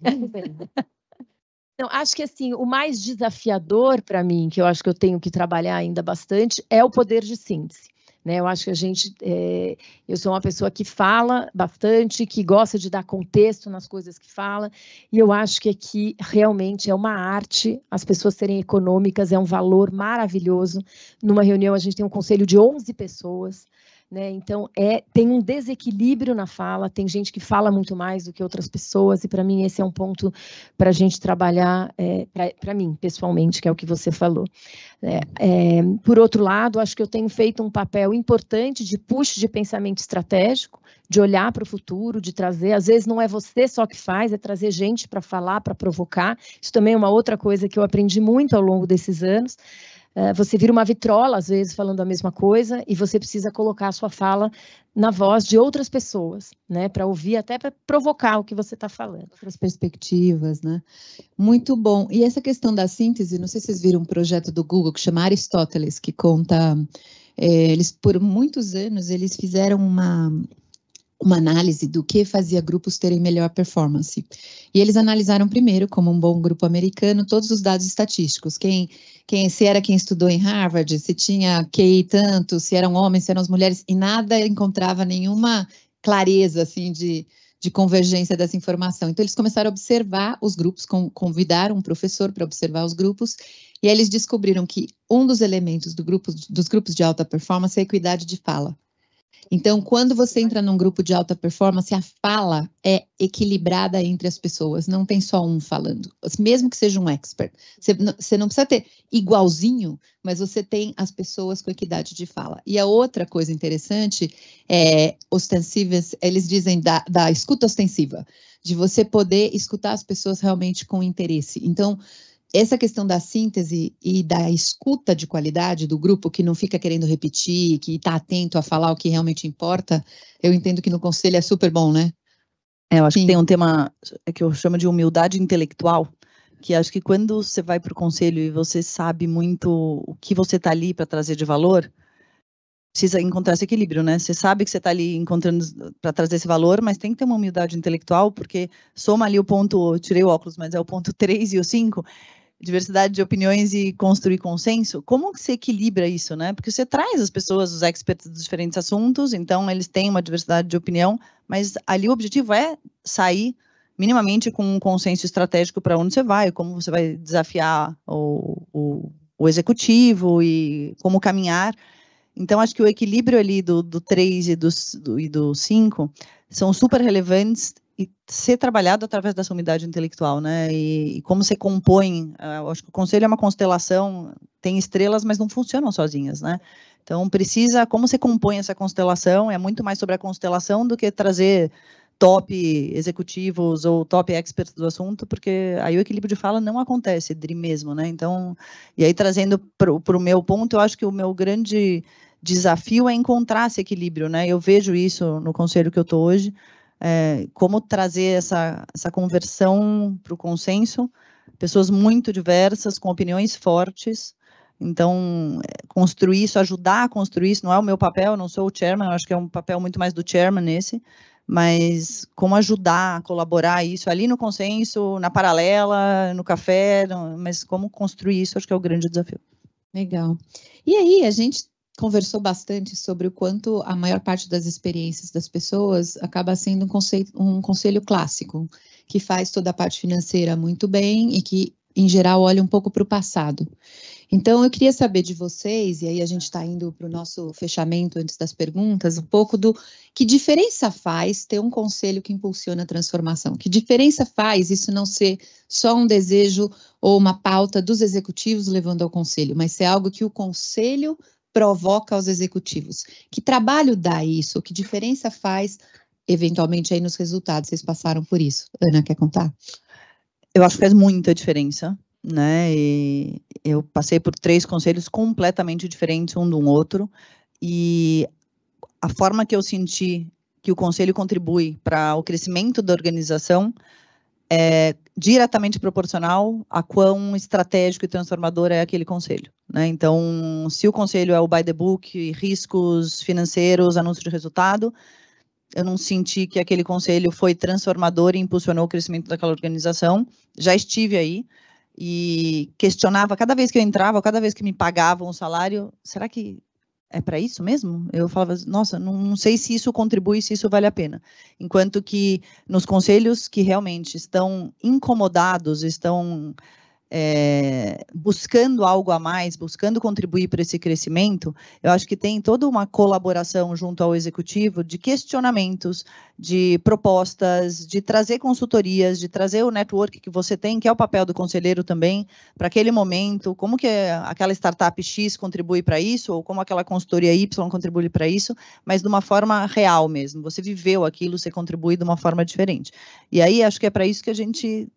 Então, acho que assim, o mais desafiador para mim, que eu acho que eu tenho que trabalhar ainda bastante, é o poder de síntese. né? Eu acho que eu sou uma pessoa que fala bastante, que gosta de dar contexto nas coisas que fala, e eu acho que aqui realmente é uma arte, as pessoas serem econômicas é um valor maravilhoso. Numa reunião a gente tem um conselho de 11 pessoas, né? Então, tem um desequilíbrio na fala, tem gente que fala muito mais do que outras pessoas, e para mim esse é um ponto para a gente trabalhar, para mim, pessoalmente, que é o que você falou. Por outro lado, acho que eu tenho feito um papel importante de push de pensamento estratégico, de olhar para o futuro, de trazer, às vezes não é você só que faz, é trazer gente para falar, para provocar. Isso também é uma outra coisa que eu aprendi muito ao longo desses anos. Você vira uma vitrola, às vezes, falando a mesma coisa, e você precisa colocar a sua fala na voz de outras pessoas, né? Para ouvir, até para provocar o que você está falando. Outras perspectivas, né? Muito bom. E essa questão da síntese, não sei se vocês viram um projeto do Google que chama Aristóteles, que conta... eles, por muitos anos, eles fizeram uma análise do que fazia grupos terem melhor performance. E eles analisaram primeiro, como um bom grupo americano, todos os dados estatísticos. Se era quem estudou em Harvard, se tinha QI tanto, se eram homens, se eram as mulheres, e nada encontrava nenhuma clareza, assim, de convergência dessa informação. Então, eles começaram a observar os grupos, convidaram um professor para observar os grupos, e aí eles descobriram que um dos elementos dos grupos de alta performance é a equidade de fala. Então, quando você entra num grupo de alta performance, a fala é equilibrada entre as pessoas, não tem só um falando, mesmo que seja um expert. Você não precisa ter igualzinho, mas você tem as pessoas com equidade de fala. E a outra coisa interessante é ostensivas, eles dizem da escuta ostensiva, de você poder escutar as pessoas realmente com interesse. Então, essa questão da síntese e da escuta de qualidade do grupo, que não fica querendo repetir, que está atento a falar o que realmente importa, eu entendo que no conselho é super bom, né? Eu acho que tem um tema que eu chamo de humildade intelectual, que acho que quando você vai para o conselho e você sabe muito o que você está ali para trazer de valor, precisa encontrar esse equilíbrio, né? Você sabe que você está ali encontrando para trazer esse valor, mas tem que ter uma humildade intelectual, porque soma ali o ponto, tirei o óculos, mas é o ponto 3 e o 5, diversidade de opiniões e construir consenso. Como que você equilibra isso, né? Porque você traz as pessoas, os experts dos diferentes assuntos, então eles têm uma diversidade de opinião, mas ali o objetivo é sair minimamente com um consenso estratégico para onde você vai, como você vai desafiar o executivo e como caminhar. Então, acho que o equilíbrio ali do 3 e do 5 são super relevantes e ser trabalhado através dessa umidade intelectual, né? E como você compõe, eu acho que o conselho é uma constelação, tem estrelas, mas não funcionam sozinhas, né? Então, como você compõe essa constelação, é muito mais sobre a constelação do que trazer top executivos ou top experts do assunto, porque aí o equilíbrio de fala não acontece mesmo, né? Então, e aí trazendo para o meu ponto, eu acho que o meu grande desafio é encontrar esse equilíbrio, né? Eu vejo isso no conselho que eu estou hoje, como trazer essa conversão para o consenso, pessoas muito diversas, com opiniões fortes. Então, construir isso, ajudar a construir isso, não é o meu papel, eu não sou o chairman, eu acho que é um papel muito mais do chairman esse, mas como ajudar a colaborar isso ali no consenso, na paralela, no café, mas como construir isso, acho que é o grande desafio. Legal. E aí, a gente conversou bastante sobre o quanto a maior parte das experiências das pessoas acaba sendo um conselho clássico, que faz toda a parte financeira muito bem e que, em geral, olha um pouco para o passado. Então, eu queria saber de vocês, e aí a gente está indo para o nosso fechamento antes das perguntas, um pouco do que diferença faz ter um conselho que impulsiona a transformação? Que diferença faz isso não ser só um desejo ou uma pauta dos executivos levando ao conselho, mas ser algo que o conselho provoca aos executivos? Que trabalho dá isso? Que diferença faz, eventualmente, aí nos resultados? Vocês passaram por isso. Ana, quer contar? Eu acho que faz muita diferença, né? E eu passei por 3 conselhos completamente diferentes um do outro, e a forma que eu senti que o conselho contribui para o crescimento da organização é diretamente proporcional a quão estratégico e transformador é aquele conselho, né? Então, se o conselho é o by the book, riscos financeiros, anúncio de resultado, eu não senti que aquele conselho foi transformador e impulsionou o crescimento daquela organização. Já estive aí e questionava cada vez que eu entrava, cada vez que me pagavam o salário, será que é para isso mesmo? Eu falava, nossa, não sei se isso contribui, se isso vale a pena. Enquanto que nos conselhos que realmente estão incomodados, estão buscando algo a mais, buscando contribuir para esse crescimento, eu acho que tem toda uma colaboração junto ao executivo de questionamentos, de propostas, de trazer consultorias, de trazer o network que você tem, que é o papel do conselheiro também, para aquele momento, como que aquela startup X contribui para isso, ou como aquela consultoria Y contribui para isso, mas de uma forma real mesmo. Você viveu aquilo, você contribui de uma forma diferente. E aí, acho que é para isso que a gente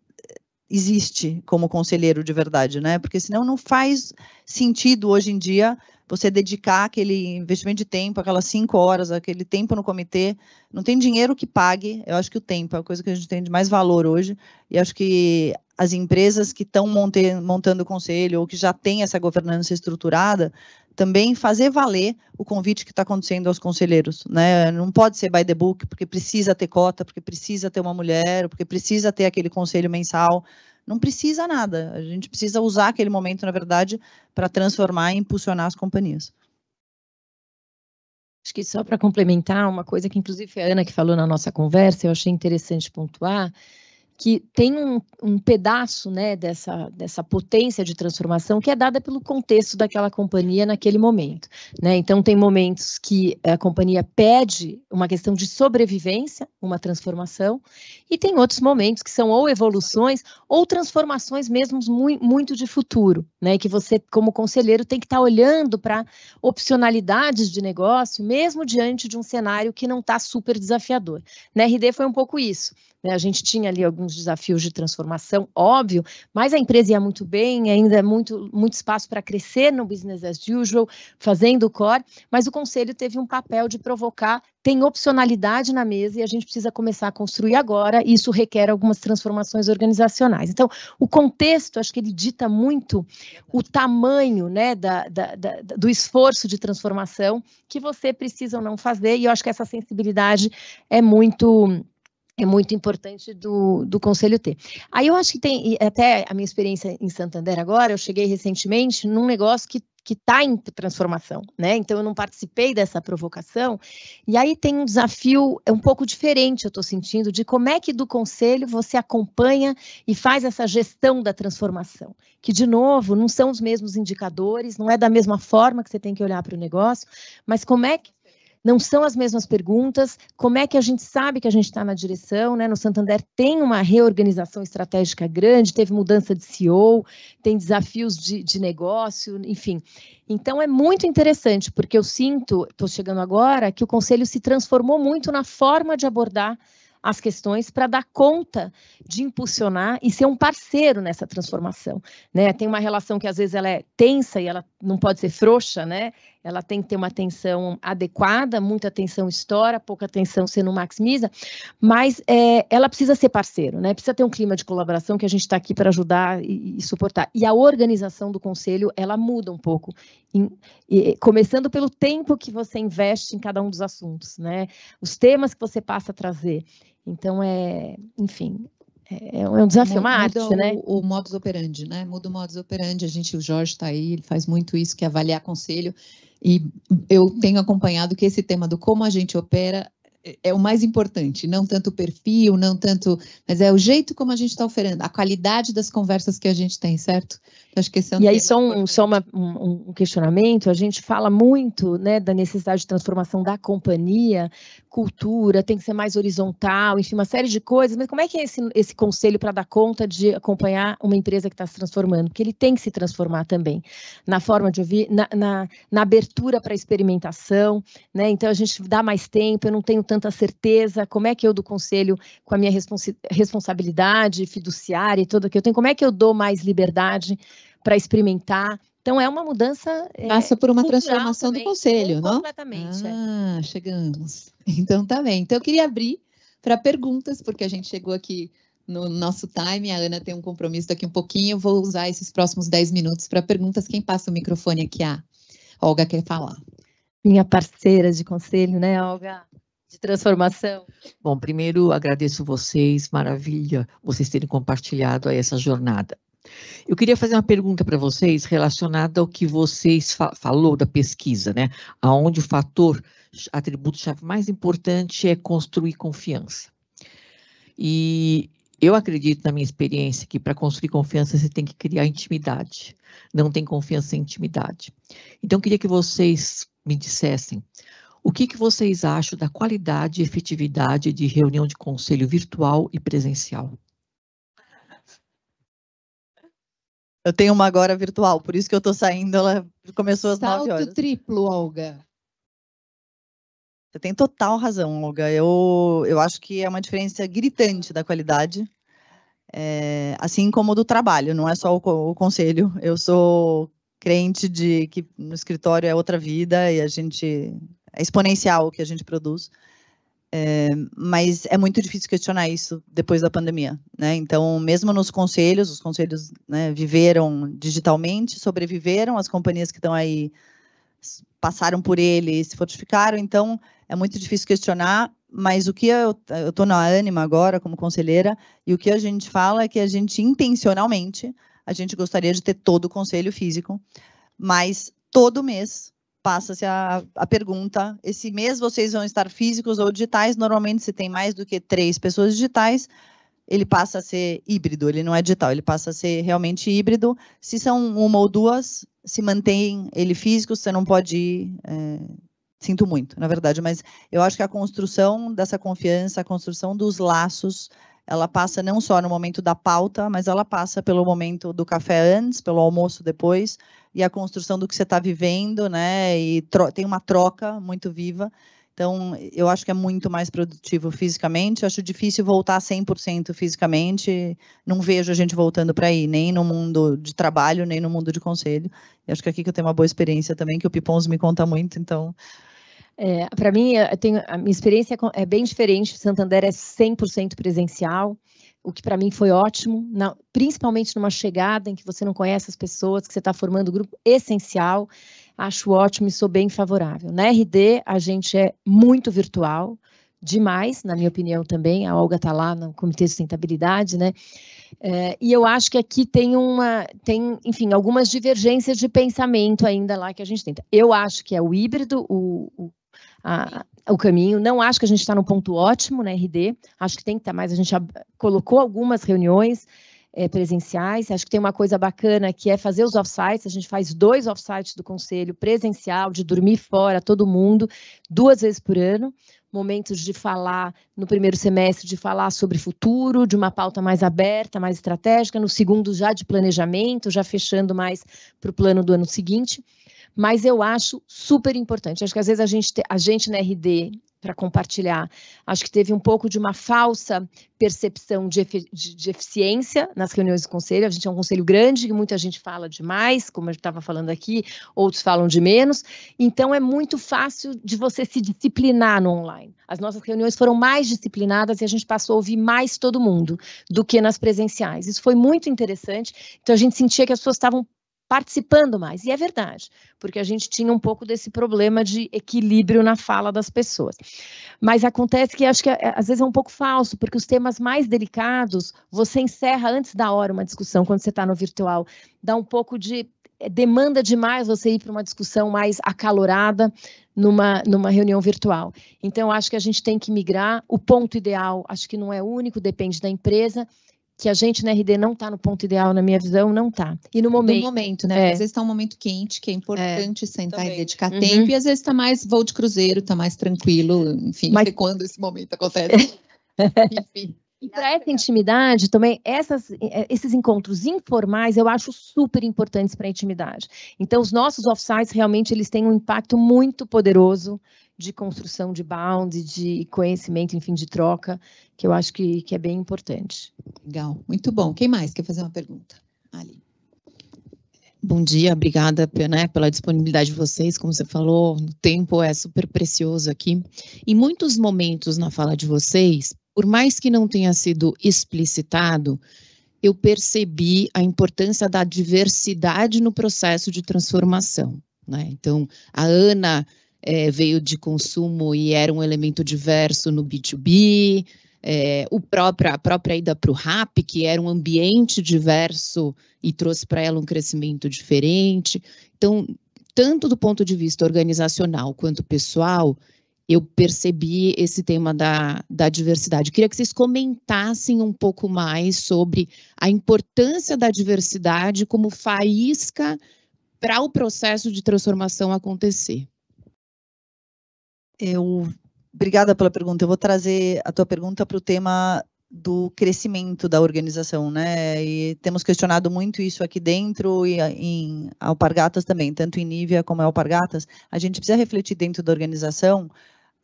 existe como conselheiro de verdade, né? Porque senão não faz sentido hoje em dia você dedicar aquele investimento de tempo, aquelas 5 horas, aquele tempo no comitê, não tem dinheiro que pague. Eu acho que o tempo é a coisa que a gente tem de mais valor hoje, e acho que as empresas que estão montando o conselho, ou que já têm essa governança estruturada, também fazer valer o convite que está acontecendo aos conselheiros, né? Não pode ser by the book, porque precisa ter cota, porque precisa ter uma mulher, porque precisa ter aquele conselho mensal. Não precisa nada. A gente precisa usar aquele momento, na verdade, para transformar e impulsionar as companhias. Acho que só para complementar, uma coisa que inclusive foi a Ana que falou na nossa conversa, eu achei interessante pontuar, que tem um pedaço, né, dessa potência de transformação que é dada pelo contexto daquela companhia naquele momento, né? Então, tem momentos que a companhia pede uma questão de sobrevivência, uma transformação, e tem outros momentos que são ou evoluções ou transformações mesmo muito de futuro, né? Que você, como conselheiro, tem que estar olhando para opcionalidades de negócio, mesmo diante de um cenário que não está super desafiador. Na RD foi um pouco isso. A gente tinha ali alguns desafios de transformação, óbvio, mas a empresa ia muito bem, ainda é muito espaço para crescer no business as usual, fazendo o core, mas o conselho teve um papel de provocar, tem opcionalidade na mesa e a gente precisa começar a construir agora, e isso requer algumas transformações organizacionais. Então, o contexto, acho que ele dita muito o tamanho, né, do esforço de transformação que você precisa ou não fazer, e eu acho que essa sensibilidade é muito importante do conselho ter. Aí eu acho que tem, até a minha experiência em Santander agora, eu cheguei recentemente num negócio que está em transformação, né? Então eu não participei dessa provocação, e aí tem um desafio um pouco diferente, eu estou sentindo, de como é que do conselho você acompanha e faz essa gestão da transformação, que de novo não são os mesmos indicadores, não é da mesma forma que você tem que olhar para o negócio, mas como é que não são as mesmas perguntas, como é que a gente sabe que a gente está na direção, né? No Santander tem uma reorganização estratégica grande, teve mudança de CEO, tem desafios de negócio, enfim. Então, é muito interessante, porque eu sinto, estou chegando agora, que o Conselho se transformou muito na forma de abordar as questões para dar conta de impulsionar e ser um parceiro nessa transformação, né? Tem uma relação que às vezes ela é tensa e ela não pode ser frouxa, né? Ela tem que ter uma atenção adequada, muita atenção estoura, pouca atenção você não maximiza, mas ela precisa ser parceiro, né? Precisa ter um clima de colaboração que a gente está aqui para ajudar e suportar. E a organização do conselho, ela muda um pouco, começando pelo tempo que você investe em cada um dos assuntos, né? Os temas que você passa a trazer. Então, enfim, é um desafio, uma arte, né? O modus operandi, né? Muda o modus operandi. O Jorge está aí, ele faz muito isso, que é avaliar conselho. E eu tenho acompanhado que esse tema do como a gente opera é o mais importante, não tanto o perfil, não tanto, mas é o jeito como a gente está oferecendo, a qualidade das conversas que a gente tem, certo? Eu acho que esse é e aí só um questionamento, a gente fala muito, né, da necessidade de transformação da companhia, cultura, tem que ser mais horizontal, enfim, uma série de coisas, mas como é que é esse conselho para dar conta de acompanhar uma empresa que está se transformando? Porque ele tem que se transformar também, na forma de ouvir, na abertura para experimentação, né? Então a gente dá mais tempo, eu não tenho tanta certeza, como é que eu do conselho, com a minha responsabilidade fiduciária e tudo aquilo, como é que eu dou mais liberdade para experimentar? Então, é uma mudança. Passa por uma transformação também, do conselho, não? Completamente. Chegamos. Então, tá bem. Então, eu queria abrir para perguntas, porque a gente chegou aqui no nosso time, a Ana tem um compromisso daqui um pouquinho, eu vou usar esses próximos 10 minutos para perguntas. Quem passa o microfone aqui? A Olga quer falar. Minha parceira de conselho, né, Olga? De transformação. Bom, primeiro agradeço vocês, maravilha, vocês terem compartilhado aí essa jornada. Eu queria fazer uma pergunta para vocês relacionada ao que vocês falou da pesquisa, né? Aonde o fator, atributo-chave mais importante é construir confiança. E eu acredito, na minha experiência, que para construir confiança você tem que criar intimidade. Não tem confiança sem intimidade. Então, eu queria que vocês me dissessem o que vocês acham da qualidade e efetividade de reunião de conselho virtual e presencial. Eu tenho uma agora virtual, por isso que eu estou saindo, ela começou às 9 horas. Salto triplo, Olga. Você tem total razão, Olga. Eu acho que é uma diferença gritante da qualidade, assim como do trabalho, não é só o conselho. Eu sou crente de que no escritório é outra vida e é exponencial o que a gente produz. Mas é muito difícil questionar isso depois da pandemia, né? Então, mesmo nos conselhos, os conselhos, né, viveram digitalmente, sobreviveram, as companhias que estão aí passaram por ele e se fortificaram, então é muito difícil questionar, mas o que eu estou na Ânima agora como conselheira, e o que a gente fala é que a gente intencionalmente, a gente gostaria de ter todo o conselho físico, mas todo mês passa-se a pergunta, esse mês vocês vão estar físicos ou digitais? Normalmente, se tem mais do que 3 pessoas digitais, ele passa a ser híbrido, ele não é digital, ele passa a ser realmente híbrido. Se são 1 ou 2, se mantém ele físico, você não pode ir, sinto muito, na verdade, mas eu acho que a construção dessa confiança, a construção dos laços, ela passa não só no momento da pauta, mas ela passa pelo momento do café antes, pelo almoço depois, e a construção do que você está vivendo, né? E tem uma troca muito viva. Então, eu acho que é muito mais produtivo fisicamente. Acho difícil voltar 100% fisicamente. Não vejo a gente voltando para aí, nem no mundo de trabalho, nem no mundo de conselho. E acho que aqui que eu tenho uma boa experiência também, que o Pipons me conta muito, então... Para mim, a minha experiência é bem diferente. O Santander é 100% presencial, o que para mim foi ótimo, principalmente numa chegada em que você não conhece as pessoas, que você está formando um grupo essencial. Acho ótimo e sou bem favorável. Na RD, a gente é muito virtual, demais, na minha opinião também. A Olga está lá no Comitê de Sustentabilidade, né? E eu acho que aqui tem, enfim, algumas divergências de pensamento ainda lá que a gente tenta. Eu acho que é o híbrido, o caminho. Não acho que a gente está no ponto ótimo na RD, acho que tem que estar mais. A gente já colocou algumas reuniões presenciais, acho que tem uma coisa bacana que é fazer os offsites. A gente faz 2 offsites do conselho presencial, de dormir fora, todo mundo, 2 vezes por ano, momentos de falar no primeiro semestre, de falar sobre futuro, de uma pauta mais aberta, mais estratégica, no segundo já de planejamento, já fechando mais para o plano do ano seguinte. Mas eu acho super importante. Acho que às vezes a gente na RD, para compartilhar, acho que teve um pouco de uma falsa percepção de eficiência nas reuniões do conselho. A gente é um conselho grande, que muita gente fala demais, como a gente estava falando aqui, outros falam de menos. Então, é muito fácil de você se disciplinar no online. As nossas reuniões foram mais disciplinadas e a gente passou a ouvir mais todo mundo do que nas presenciais. Isso foi muito interessante. Então, a gente sentia que as pessoas estavam participando mais, e é verdade, porque a gente tinha um pouco desse problema de equilíbrio na fala das pessoas. Mas acontece que acho que às vezes é um pouco falso, porque os temas mais delicados, você encerra antes da hora uma discussão, quando você está no virtual, dá um pouco de... demanda demais você ir para uma discussão mais acalorada numa reunião virtual. Então, acho que a gente tem que migrar. O ponto ideal, acho que não é único, depende da empresa, que a gente na RD não está no ponto ideal, na minha visão, não está. E no momento... Do momento, né? Às vezes está um momento quente, que é importante sentar também. E dedicar tempo, e às vezes está mais voo de cruzeiro, está mais tranquilo, enfim, não sei quando esse momento acontece. Enfim. E para essa intimidade, também, esses encontros informais, eu acho super importantes para a intimidade. Então, os nossos offsites, realmente, eles têm um impacto muito poderoso de construção de bound, de conhecimento, enfim, de troca, que eu acho que é bem importante. Legal, muito bom. Quem mais quer fazer uma pergunta? Ali. Bom dia, obrigada pela disponibilidade de vocês. Como você falou, o tempo é super precioso aqui. Em muitos momentos na fala de vocês, por mais que não tenha sido explicitado, eu percebi a importância da diversidade no processo de transformação, né? Então, a Ana veio de consumo e era um elemento diverso no B2B, a própria ida para o RAP, que era um ambiente diverso e trouxe para ela um crescimento diferente. Então, tanto do ponto de vista organizacional quanto pessoal, eu percebi esse tema da diversidade. Eu queria que vocês comentassem um pouco mais sobre a importância da diversidade como faísca para o processo de transformação acontecer. Obrigada pela pergunta. Eu vou trazer a tua pergunta para o tema do crescimento da organização, né? E temos questionado muito isso aqui dentro e em Alpargatas também, tanto em Nivea como em Alpargatas. A gente precisa refletir dentro da organização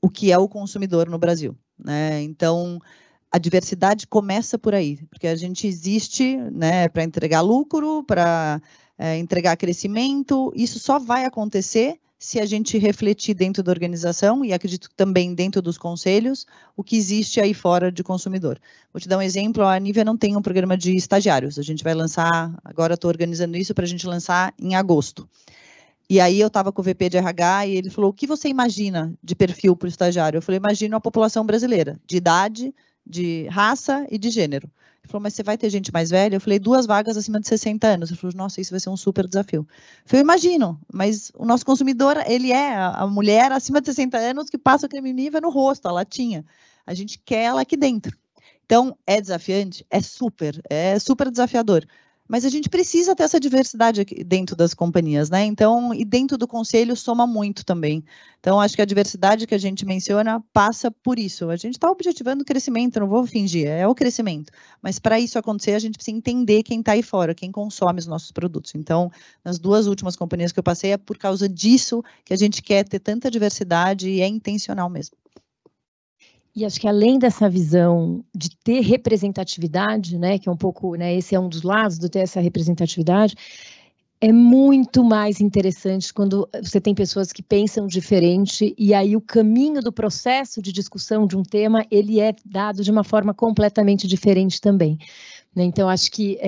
o que é o consumidor no Brasil, né? Então, a diversidade começa por aí, porque a gente existe, né, para entregar lucro, para entregar crescimento. Isso só vai acontecer se a gente refletir dentro da organização, e acredito também dentro dos conselhos, o que existe aí fora de consumidor. Vou te dar um exemplo, a Nivea não tem um programa de estagiários, a gente vai lançar, agora estou organizando isso para a gente lançar em agosto. E aí eu estava com o VP de RH e ele falou, o que você imagina de perfil para o estagiário? Eu falei, imagino a população brasileira, de idade, de raça e de gênero. Ele falou, mas você vai ter gente mais velha? Eu falei, 2 vagas acima de 60 anos. Ele falou, nossa, isso vai ser um super desafio. Eu falei, eu imagino, mas o nosso consumidor, ele é a mulher acima de 60 anos que passa o creme Nivea no rosto, a latinha. A gente quer ela aqui dentro. Então, é desafiante? É super desafiador. Mas a gente precisa ter essa diversidade aqui dentro das companhias, né? Então, e dentro do conselho soma muito também. Então, acho que a diversidade que a gente menciona passa por isso. A gente está objetivando o crescimento, não vou fingir, é o crescimento. Mas para isso acontecer, a gente precisa entender quem está aí fora, quem consome os nossos produtos. Então, nas 2 últimas companhias que eu passei, é por causa disso que a gente quer ter tanta diversidade e é intencional mesmo. E acho que além dessa visão de ter representatividade, né, que é um pouco, né, esse é um dos lados de ter essa representatividade, é muito mais interessante quando você tem pessoas que pensam diferente e aí o caminho do processo de discussão de um tema, ele é dado de uma forma completamente diferente também, né? Então, acho que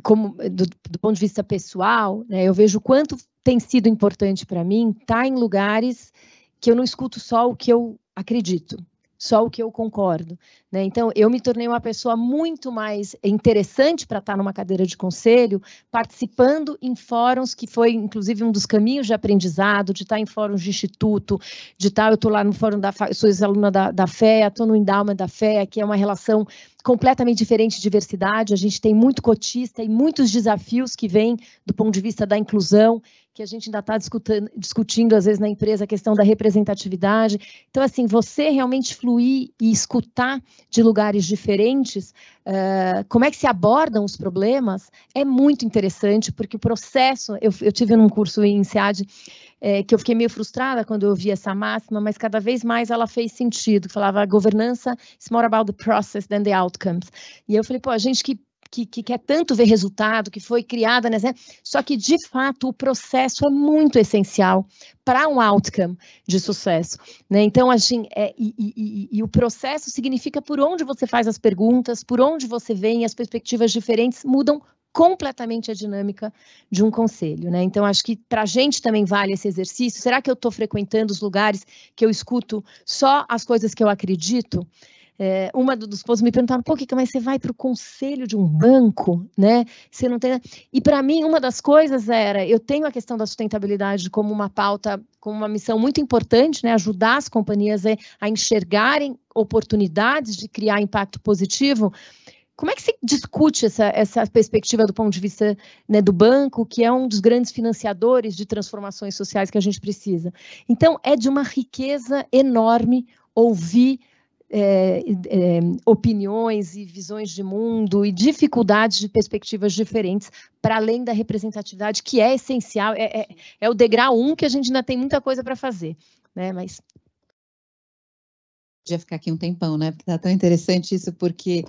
como do ponto de vista pessoal, né, eu vejo o quanto tem sido importante para mim estar em lugares que eu não escuto só o que eu acredito, só o que eu concordo, né? Então, eu me tornei uma pessoa muito mais interessante para estar numa cadeira de conselho, participando em fóruns, que foi, inclusive, um dos caminhos de aprendizado, de estar em fóruns de instituto, de estar, eu estou lá no fórum eu sou ex-aluna da FEA, estou no Endowment da FEA, que é uma relação completamente diferente de diversidade, a gente tem muito cotista e muitos desafios que vêm do ponto de vista da inclusão, que a gente ainda está discutindo, às vezes, na empresa, a questão da representatividade. Então, assim, você realmente fluir e escutar de lugares diferentes, como é que se abordam os problemas, é muito interessante, porque o processo, eu tive num curso em INSEAD, que eu fiquei meio frustrada quando eu ouvi essa máxima, mas cada vez mais ela fez sentido, falava, a governança is more about the process than the outcomes. E eu falei, pô, a gente que quer tanto ver resultado, que foi criada, né? Só que, de fato, o processo é muito essencial para um outcome de sucesso, né? Então, assim, e o processo significa por onde você faz as perguntas, por onde você vem, as perspectivas diferentes mudam completamente a dinâmica de um conselho, né? Então, acho que para a gente também vale esse exercício. Será que eu estou frequentando os lugares que eu escuto só as coisas que eu acredito? Uma dos pontos me perguntava, pô, Kika, mas você vai para o conselho de um banco, né? Você não tem... E para mim, uma das coisas era, eu tenho a questão da sustentabilidade como uma pauta, como uma missão muito importante, né? Ajudar as companhias a enxergarem oportunidades de criar impacto positivo. Como é que se discute essa perspectiva do ponto de vista, né, do banco, que é um dos grandes financiadores de transformações sociais que a gente precisa? Então, é de uma riqueza enorme ouvir opiniões e visões de mundo e dificuldades de perspectivas diferentes, para além da representatividade, que é essencial, é o degrau 1 que a gente ainda tem muita coisa para fazer, né? Mas podia ficar aqui um tempão, né? Porque tá tão interessante isso, porque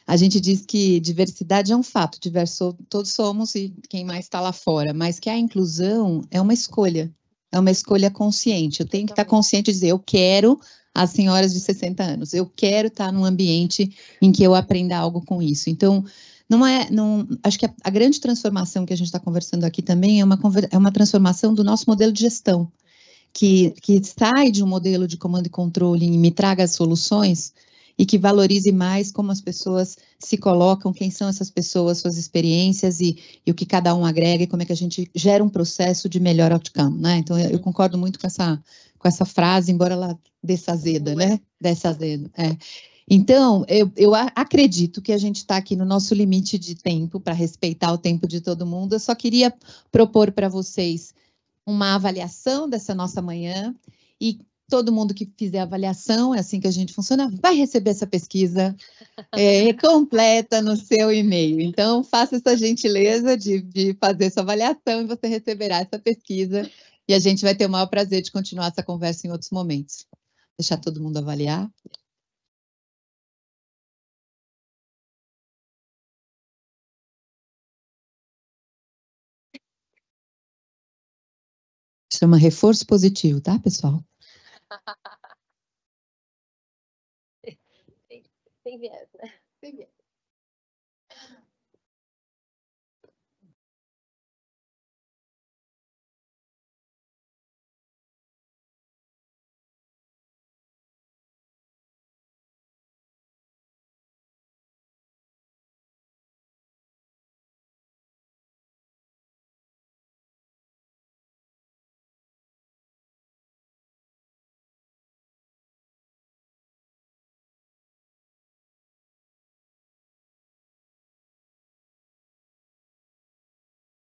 a gente diz que diversidade é um fato, diverso todos somos e quem mais está lá fora, mas que a inclusão é uma escolha consciente. Eu tenho que estar consciente de dizer, eu quero as senhoras de 60 anos, eu quero estar num ambiente em que eu aprenda algo com isso. Então, acho que a grande transformação que a gente está conversando aqui também é uma transformação do nosso modelo de gestão. que sai de um modelo de comando e controle e me traga soluções e que valorize mais como as pessoas se colocam, quem são essas pessoas, suas experiências e o que cada um agrega e como é que a gente gera um processo de melhor outcome, né? Então, eu concordo muito com essa frase, embora ela desça azeda, né? Desça azeda, Então, eu acredito que a gente está aqui no nosso limite de tempo, para respeitar o tempo de todo mundo. Eu só queria propor para vocês uma avaliação dessa nossa manhã e todo mundo que fizer avaliação, é assim que a gente funciona, vai receber essa pesquisa completa no seu e-mail. Então, faça essa gentileza de fazer essa avaliação e você receberá essa pesquisa e a gente vai ter o maior prazer de continuar essa conversa em outros momentos. Deixar todo mundo avaliar. Chama reforço positivo, tá, pessoal? Tem viés, né? Tem viés.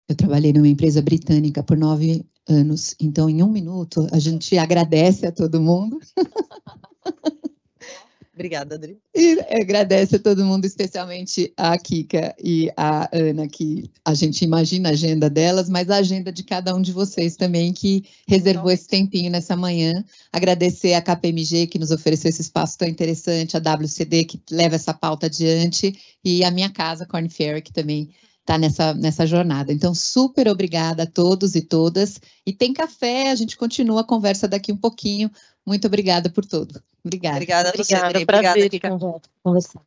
Eu trabalhei numa empresa britânica por 9 anos, então em 1 minuto a gente agradece a todo mundo. Obrigada, Adri. E agradece a todo mundo, especialmente a Kika e a Ana, que a gente imagina a agenda delas, mas a agenda de cada um de vocês também, que reservou esse tempinho nessa manhã. Agradecer a KPMG, que nos ofereceu esse espaço tão interessante, a WCD, que leva essa pauta adiante, e a minha casa, Korn Ferry, que também está nessa jornada. Então, super obrigada a todos e todas. E tem café, a gente continua a conversa daqui um pouquinho. Muito obrigada por tudo. Obrigada. Obrigada a você, Adri. Obrigada, prazer Obrigada, de conversar.